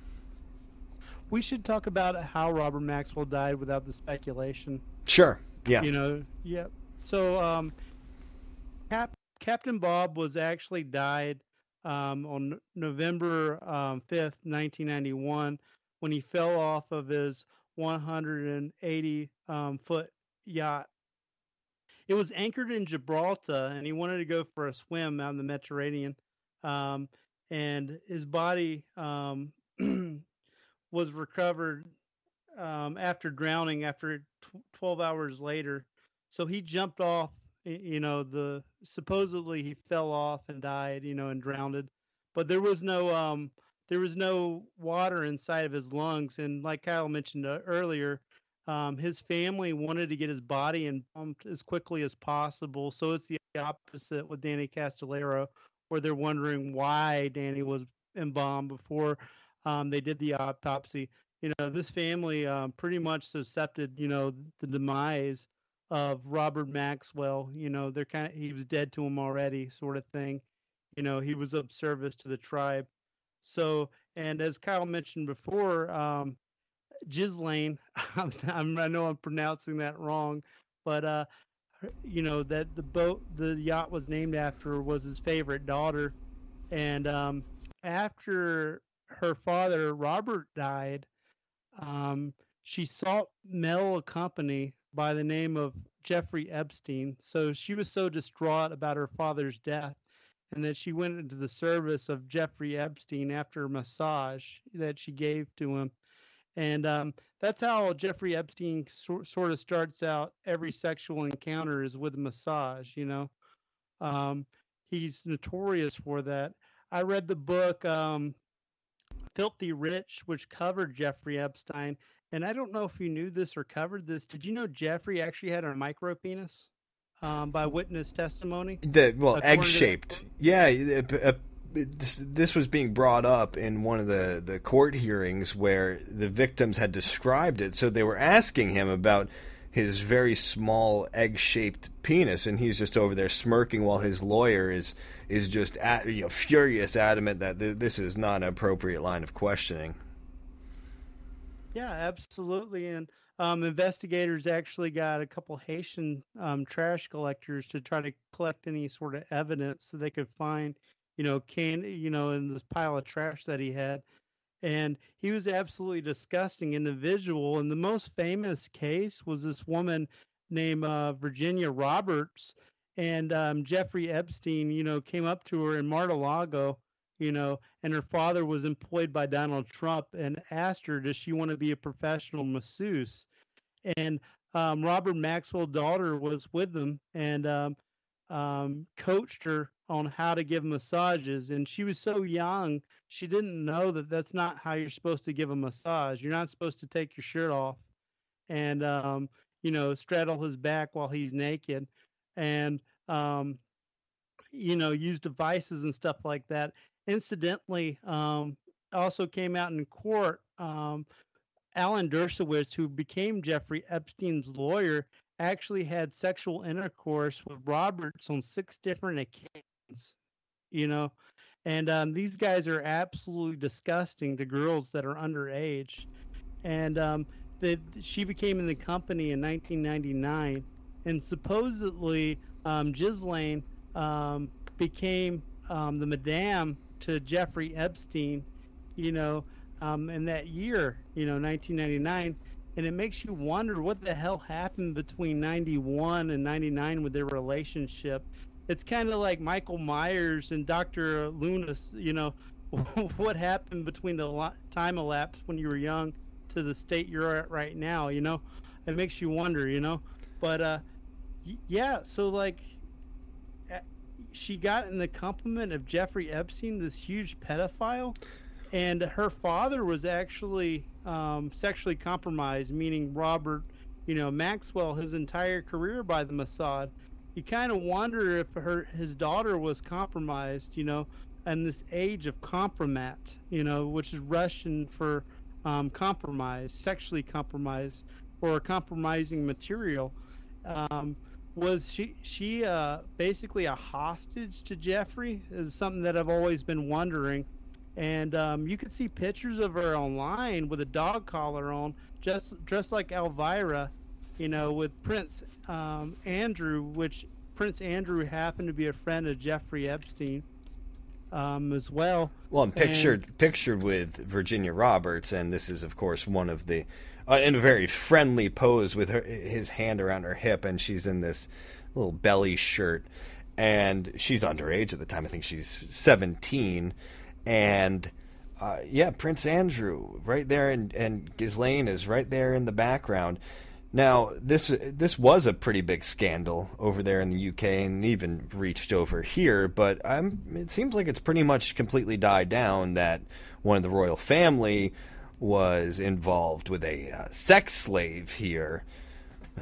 We should talk about how Robert Maxwell died without the speculation. Sure, yeah. Yeah. So, Captain Bob was actually died on November 5th, 1991, when he fell off of his 180-foot yacht. It was anchored in Gibraltar, and he wanted to go for a swim out in the Mediterranean. And his body was recovered after drowning 12 hours later. So he jumped off. Supposedly he fell off and died, and drowned. But there was no water inside of his lungs, and like Kyle mentioned earlier, his family wanted to get his body embalmed as quickly as possible. So it's the opposite with Danny Casolaro, where they're wondering why Danny was embalmed before they did the autopsy. This family pretty much accepted, the demise of Robert Maxwell. He was dead to him already, sort of thing. He was of service to the tribe. So, and as Kyle mentioned before, Ghislaine, I know I'm pronouncing that wrong, but that the yacht was named after was his favorite daughter. And after her father Robert died, she sought male company by the name of Jeffrey Epstein. So she was so distraught about her father's death, and that she went into the service of Jeffrey Epstein after a massage that she gave to him. And that's how Jeffrey Epstein sort of starts out every sexual encounter, is with a massage. He's notorious for that. I read the book Filthy Rich, which covered Jeffrey Epstein. And I don't know if you knew this or covered this. Did you know Jeffrey actually had a micro penis by witness testimony? Egg-shaped. Yeah, this was being brought up in one of the court hearings where the victims had described it. So they were asking him about his very small egg-shaped penis, and he's just over there smirking while his lawyer is just furious, adamant that this is not an appropriate line of questioning. Yeah, absolutely. And investigators actually got a couple Haitian trash collectors to try to collect any sort of evidence so they could find, in this pile of trash that he had. And he was absolutely disgusting individual. And the most famous case was this woman named Virginia Roberts. And Jeffrey Epstein, came up to her in Mar-a-Lago, and her father was employed by Donald Trump and asked her, does she want to be a professional masseuse? And Robert Maxwell's daughter was with them and coached her on how to give massages. And she was so young, she didn't know that that's not how you're supposed to give a massage. You're not supposed to take your shirt off and, straddle his back while he's naked and, use devices and stuff like that. Incidentally, also came out in court, Alan Dershowitz, who became Jeffrey Epstein's lawyer, actually had sexual intercourse with Roberts on 6 different occasions, and these guys are absolutely disgusting to girls that are underage. And she became in the company in 1999, and supposedly Ghislaine became the madame to Jeffrey Epstein, in that year, 1999. And it makes you wonder what the hell happened between 91 and 99 with their relationship. It's kind of like Michael Myers and Dr. Loomis, what happened between the time elapsed when you were young to the state you're at right now, It makes you wonder, But, yeah, so, like, she got in the complement of Jeffrey Epstein, this huge pedophile, and her father was actually sexually compromised, meaning Robert, Maxwell, his entire career by the Mossad. You kind of wonder if his daughter was compromised, in this age of compromat, which is Russian for compromise, sexually compromised, or compromising material. Was she basically a hostage to Jeffrey? Is something that I've always been wondering. And you could see pictures of her online with a dog collar on, dressed like Elvira, with Prince Andrew, which Prince Andrew happened to be a friend of Jeffrey Epstein as well. Well, and pictured with Virginia Roberts, and this is, of course, one of the in a very friendly pose with his hand around her hip, and she's in this little belly shirt, and she's underage at the time. I think she's 17, and Prince Andrew right there, and Ghislaine is right there in the background. Now, this was a pretty big scandal over there in the UK and even reached over here, but it seems like it's pretty much completely died down that one of the royal family was involved with a sex slave here,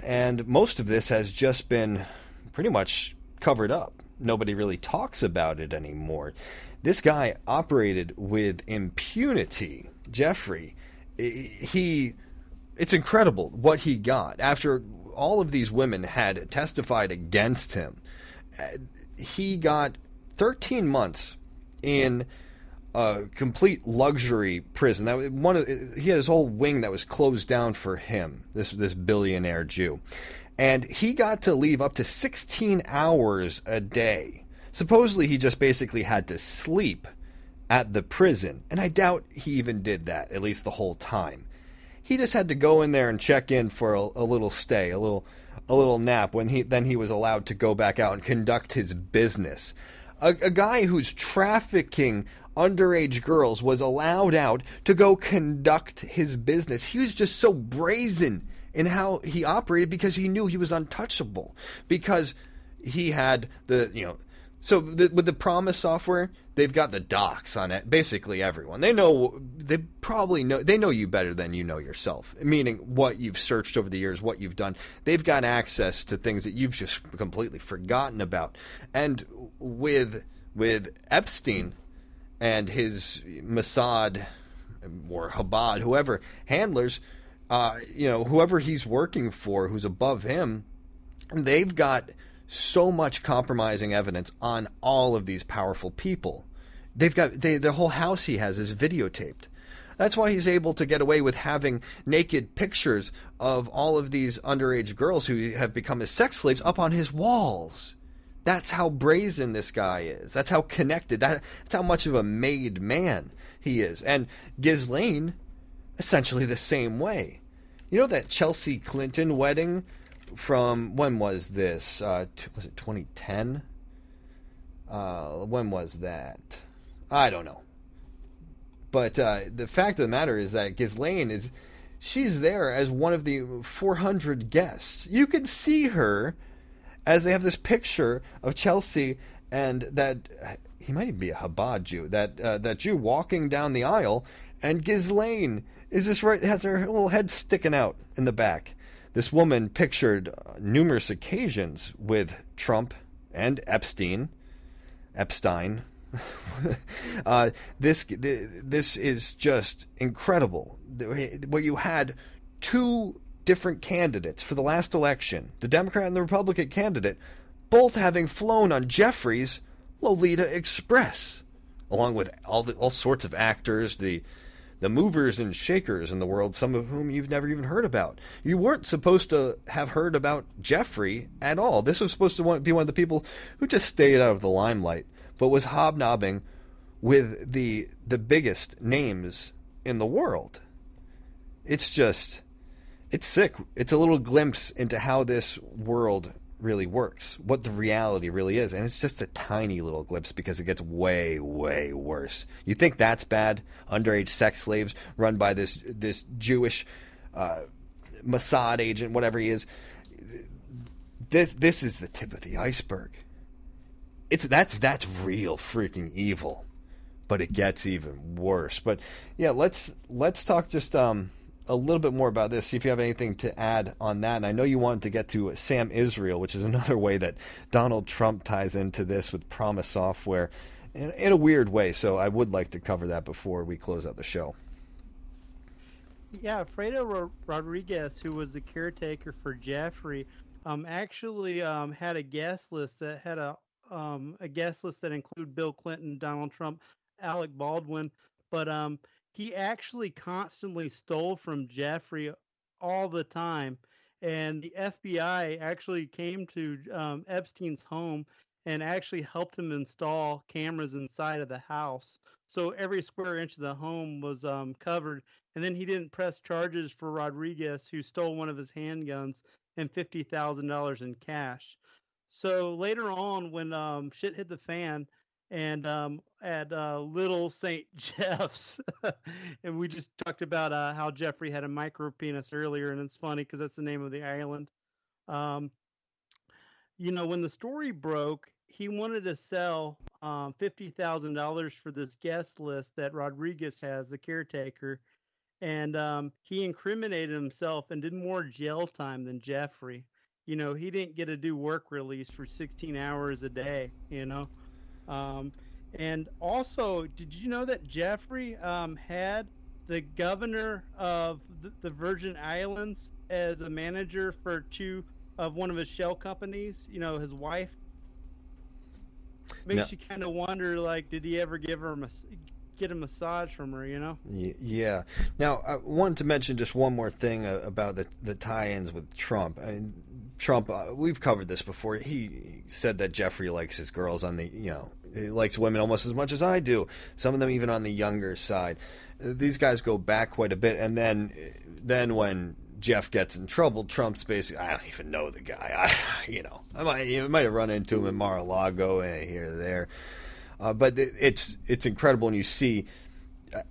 and most of this has just been pretty much covered up. Nobody really talks about it anymore. This guy operated with impunity. Jeffrey, it's incredible what he got. After all of these women had testified against him, he got 13 months in a complete luxury prison. He had his whole wing that was closed down for him, this billionaire Jew. And he got to leave up to 16 hours a day. Supposedly he just basically had to sleep at the prison. And I doubt he even did that, at least the whole time. He just had to go in there and check in for a little stay, a little nap, then he was allowed to go back out and conduct his business. A guy who's trafficking underage girls was allowed out to go conduct his business. He was just so brazen in how he operated because he knew he was untouchable, because he had with the PROMIS software, they've got the docs on it. Basically everyone. They know you better than you know yourself, meaning what you've searched over the years, what you've done. They've got access to things that you've just completely forgotten about. And with Epstein and his Mossad or Chabad, whoever handlers, whoever he's working for, who's above him, they've got so much compromising evidence on all of these powerful people. The whole house he has is videotaped. That's why he's able to get away with having naked pictures of all of these underage girls who have become his sex slaves up on his walls. That's how brazen this guy is. That's how connected. That's how much of a made man he is. And Ghislaine, essentially the same way. You know that Chelsea Clinton wedding from, when was this? Was it 2010? When was that? I don't know. But the fact of the matter is that Ghislaine she's there as one of the 400 guests. You can see her as they have this picture of Chelsea and that, he might even be a Chabad Jew, that Jew walking down the aisle, and Ghislaine is just has her little head sticking out in the back. This woman pictured numerous occasions with Trump and Epstein. This is just incredible. Where you had two different candidates for the last election, the Democrat and the Republican candidate, both having flown on Jeffrey's Lolita Express, along with all sorts of actors, the movers and shakers in the world, some of whom you've never even heard about. You weren't supposed to have heard about Jeffrey at all. This was supposed to be one of the people who just stayed out of the limelight, but was hobnobbing with the biggest names in the world. It's sick. It's a little glimpse into how this world really works, what the reality really is. And it's just a tiny little glimpse because it gets way, way worse. You think that's bad? Underage sex slaves run by this Jewish Mossad agent, whatever he is. This is the tip of the iceberg. That's real freaking evil. But it gets even worse. But yeah, let's talk just a little bit more about this, see if you have anything to add on that. And I know you wanted to get to Sam Israel, which is another way that Donald Trump ties into this with PROMIS software in a weird way. So I would like to cover that before we close out the show. Yeah, Fredo Rodriguez, who was the caretaker for Jeffrey, actually had a guest list that had a guest list that included Bill Clinton, Donald Trump, Alec Baldwin, but he actually constantly stole from Jeffrey all the time. And the FBI actually came to Epstein's home and actually helped him install cameras inside of the house. So every square inch of the home was covered. And then he didn't press charges for Rodriguez, who stole one of his handguns and $50,000 in cash. So later on, when shit hit the fan, and at Little St. Jeff's, and we just talked about how Jeffrey had a micro penis earlier, and it's funny because that's the name of the island. You know, when the story broke, he wanted to sell $50,000 for this guest list that Rodriguez has, the caretaker, and he incriminated himself and did more jail time than Jeffrey. You know, he didn't get to do work release for 16 hours a day, you know. And also, did you know that Jeffrey had the governor of the Virgin Islands as a manager for one of his shell companies? You know, his wife. Makes you kind of wonder, like, did he ever get a massage from her? You know? Yeah. Now, I wanted to mention just one more thing about the tie-ins with Trump. I mean, Trump, we've covered this before. He said that Jeffrey likes his girls he likes women almost as much as I do. Some of them even on the younger side. These guys go back quite a bit. And then when Jeff gets in trouble, Trump's basically, I don't even know the guy. I might have run into him in Mar-a-Lago here or there. But it's incredible when you see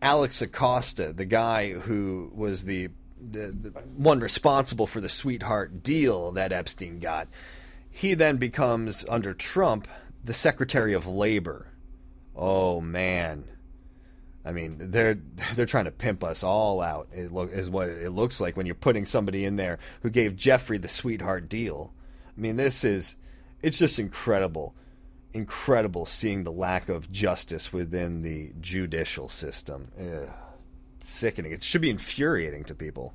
Alex Acosta, the guy who was the one responsible for the sweetheart deal that Epstein got. He then becomes, under Trump, the Secretary of Labor. Oh man, I mean they're trying to pimp us all out. Is what it looks like when you're putting somebody in there who gave Jeffrey the sweetheart deal. I mean, it's just incredible seeing the lack of justice within the judicial system. It's sickening. It should be infuriating to people.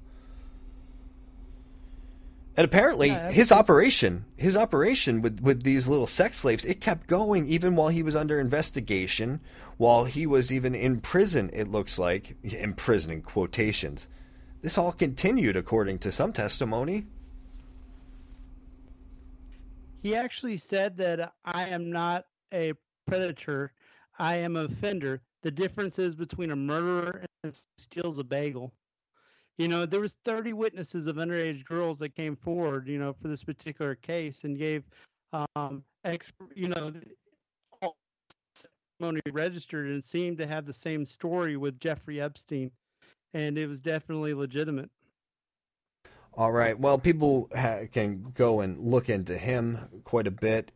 And apparently Yeah, his operation with these little sex slaves, it kept going even while he was under investigation, while he was even in prison, it looks like. In prison, in quotations. This all continued, according to some testimony. He actually said that I am not a predator. I am an offender. The difference is between a murderer and steals a bagel. You know, there was 30 witnesses of underage girls that came forward, you know, for this particular case and gave, you know, all testimony registered and seemed to have the same story with Jeffrey Epstein, and it was definitely legitimate. All right. Well, people can go and look into him quite a bit,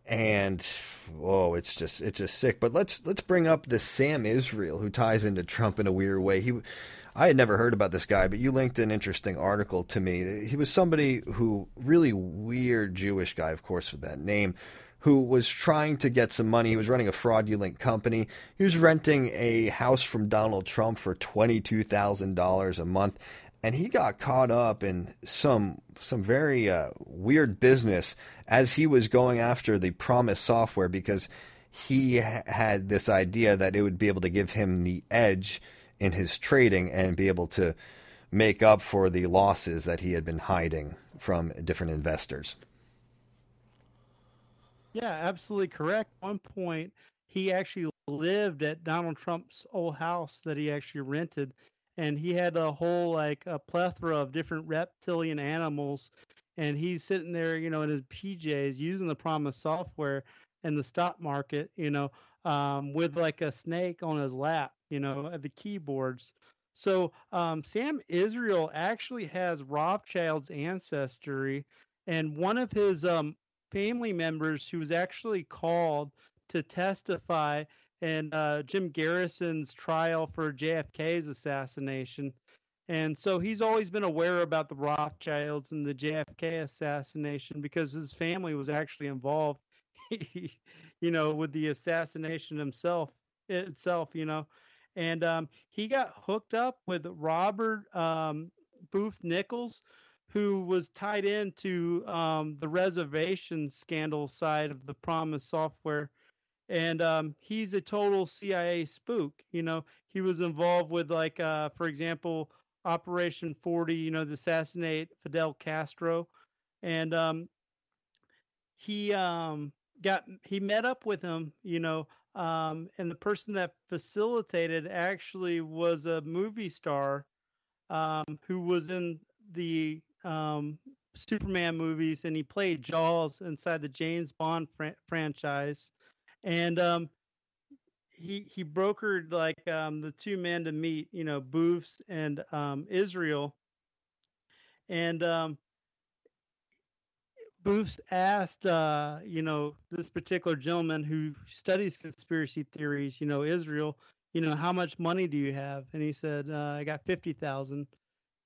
and it's just sick. But let's bring up this Sam Israel, who ties into Trump in a weird way. I had never heard about this guy, but you linked an interesting article to me. He was somebody who, really weird Jewish guy, of course, with that name, who was trying to get some money. He was running a fraudulent company. He was renting a house from Donald Trump for $22,000 a month, and he got caught up in some very weird business as he was going after the PROMIS software, because he had this idea that it would be able to give him the edge in his trading and be able to make up for the losses that he had been hiding from different investors. Yeah, absolutely correct. At one point, he actually lived at Donald Trump's old house that he actually rented, and he had a whole, like, a plethora of different reptilian animals, and he's sitting there, you know, in his PJs using the PROMIS software in the stock market, you know, with like a snake on his lap, you know, at the keyboards. So Sam Israel actually has Rothschild's ancestry, and one of his family members who was actually called to testify in Jim Garrison's trial for JFK's assassination. And so he's always been aware about the Rothschilds and the JFK assassination because his family was actually involved, you know, with the assassination itself, you know. And he got hooked up with Robert Booth Nichols, who was tied into the reservation scandal side of the PROMIS software. And he's a total CIA spook. You know, he was involved with, like, for example, Operation 40, you know, to assassinate Fidel Castro. And he met up with him, you know, and the person that facilitated actually was a movie star who was in the Superman movies, and he played Jaws inside the James Bond franchise. And he brokered, like, the two men to meet, you know, Booths and Israel. And Booths asked, you know, this particular gentleman who studies conspiracy theories, you know, Israel, you know, how much money do you have? And he said, I got 50,000.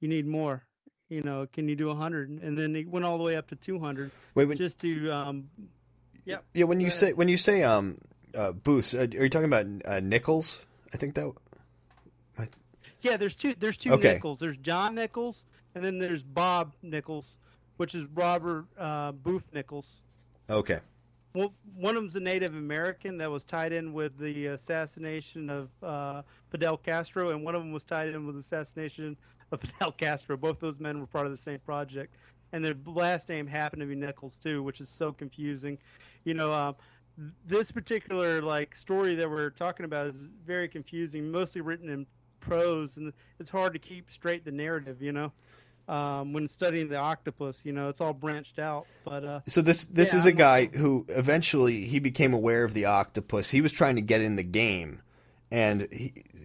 You need more. You know, can you do 100? And then he went all the way up to 200. Just to, yeah. Yeah. When you say Booths, are you talking about Nichols? I think that. Yeah, there's two Okay. Nichols. There's John Nichols, and then there's Bob Nichols, which is Robert Booth Nichols. Okay. Well, one of them's a Native American that was tied in with the assassination of Fidel Castro, and one of them was tied in with the assassination of Fidel Castro. Both those men were part of the same project, and their last name happened to be Nichols too, which is so confusing. You know, this particular, like, story that we're talking about is very confusing, mostly written in prose, and it's hard to keep straight the narrative, you know. When studying the Octopus, you know, it's all branched out. But so this is a guy who eventually he became aware of the Octopus. He was trying to get in the game, and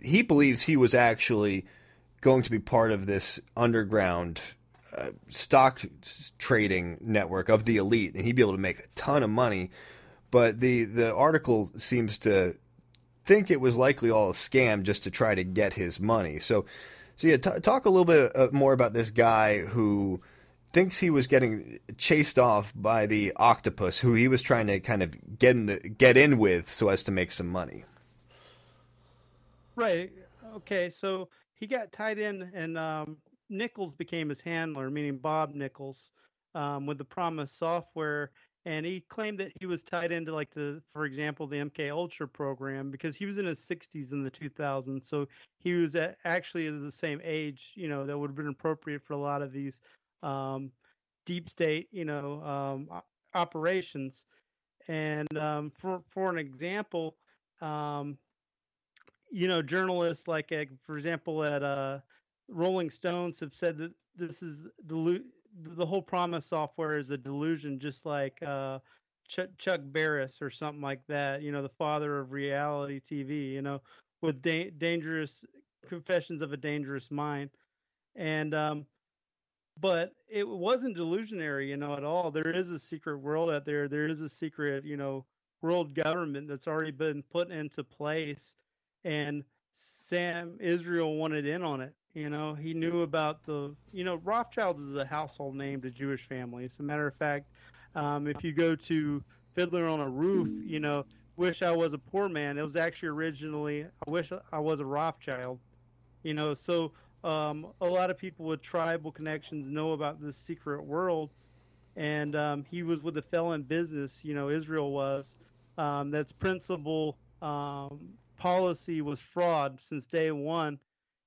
he believes he was actually going to be part of this underground stock trading network of the elite, and he'd be able to make a ton of money. But the article seems to think it was likely all a scam just to try to get his money. So yeah, talk a little bit more about this guy who thinks he was getting chased off by the Octopus, who he was trying to kind of get in with so as to make some money. Right. Okay. So he got tied in, and Nichols became his handler, meaning Bob Nichols, with the PROMIS software. And he claimed that he was tied into like for example, the MK Ultra program, because he was in his 60s in the 2000s. So he was actually the same age, that would have been appropriate for a lot of these deep state, operations. And for an example, journalists like, for example, at Rolling Stones have said that this is the whole PROMIS software is a delusion, just like Chuck Barris or something like that, the father of reality TV, with dangerous confessions of a dangerous mind. And but it wasn't delusionary, at all. There is a secret world out there. There is a secret, world government that's already been put into place. And Sam Israel wanted in on it. He knew about Rothschilds is a household name to Jewish families. As a matter of fact, if you go to Fiddler on a Roof, Wish I Was a Poor Man, it was actually originally I Wish I Was a Rothschild. So a lot of people with tribal connections know about this secret world. And he was with the felon business, Israel was. That's principal policy was fraud since day one.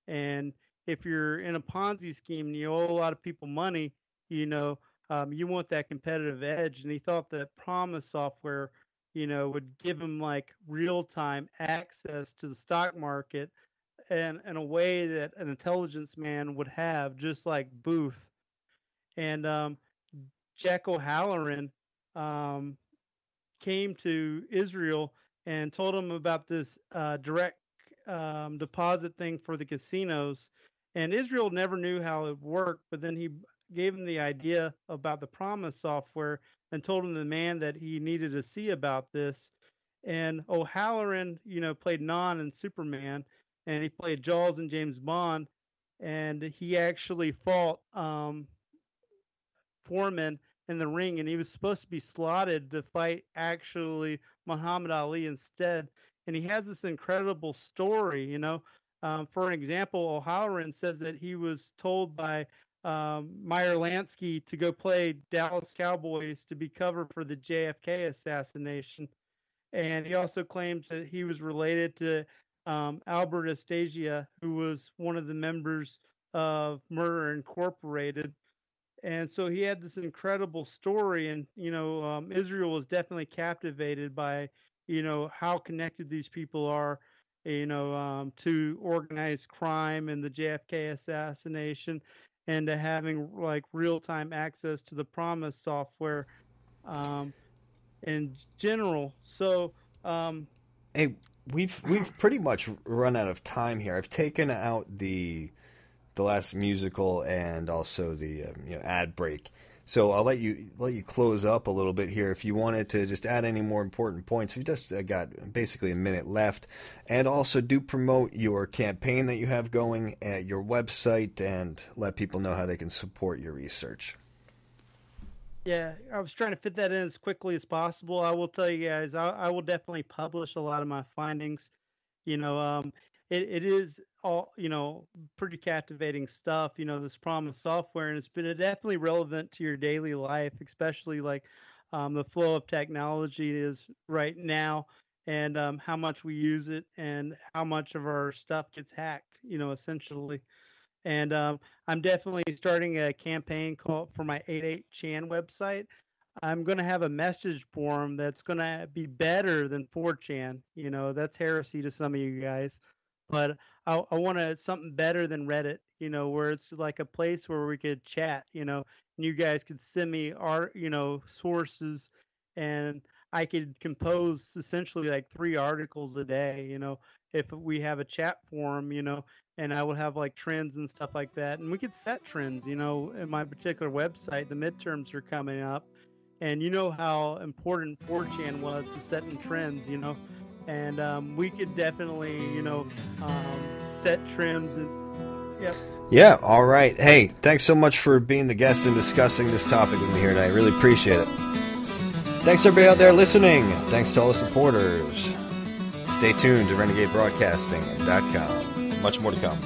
And if you're in a Ponzi scheme and you owe a lot of people money, you want that competitive edge. And he thought that PROMIS software, would give him like real-time access to the stock market and in a way that an intelligence man would have, just like Booth. And Jack O'Halloran came to Israel and told him about this direct deposit thing for the casinos. And Israel never knew how it worked, but then he gave him the idea about the PROMIS software and told him the man that he needed to see about this. And O'Halloran, played Non in Superman, and he played Jaws in James Bond, and he actually fought Foreman in the ring, and he was supposed to be slotted to fight actually Muhammad Ali instead. And he has this incredible story, For an example, O'Halloran says that he was told by Meyer Lansky to go play Dallas Cowboys to be covered for the JFK assassination. And he also claims that he was related to Albert Anastasia, who was one of the members of Murder Incorporated. And so he had this incredible story, and, Israel was definitely captivated by, how connected these people are, to organized crime and the JFK assassination, and to having like real-time access to the PROMIS software in general. So, hey, we've pretty much run out of time here. I've taken out the last musical and also the ad break. So I'll let you close up a little bit here if you wanted to just add any more important points. We've just got basically a minute left. And also do promote your campaign that you have going at your website and let people know how they can support your research. Yeah, I was trying to fit that in as quickly as possible. I will tell you guys, I will definitely publish a lot of my findings. It is all, pretty captivating stuff, this PROMIS software, and it's been definitely relevant to your daily life, especially like the flow of technology is right now, and how much we use it and how much of our stuff gets hacked, essentially. And I'm definitely starting a campaign called for my 88chan website. I'm going to have a message forum that's going to be better than 4chan. That's heresy to some of you guys. But I want something better than Reddit, where it's like a place where we could chat, and you guys could send me our, sources, and I could compose essentially like 3 articles a day, if we have a chat forum, and I would have like trends and stuff like that. And we could set trends, in my particular website. The midterms are coming up, and how important 4chan was to setting trends, and we could definitely, set trends. And yep. Yeah, all right. Hey, thanks so much for being the guest and discussing this topic with me here tonight. I really appreciate it. Thanks to everybody out there listening. Thanks to all the supporters. Stay tuned to RenegadeBroadcasting.com. Much more to come.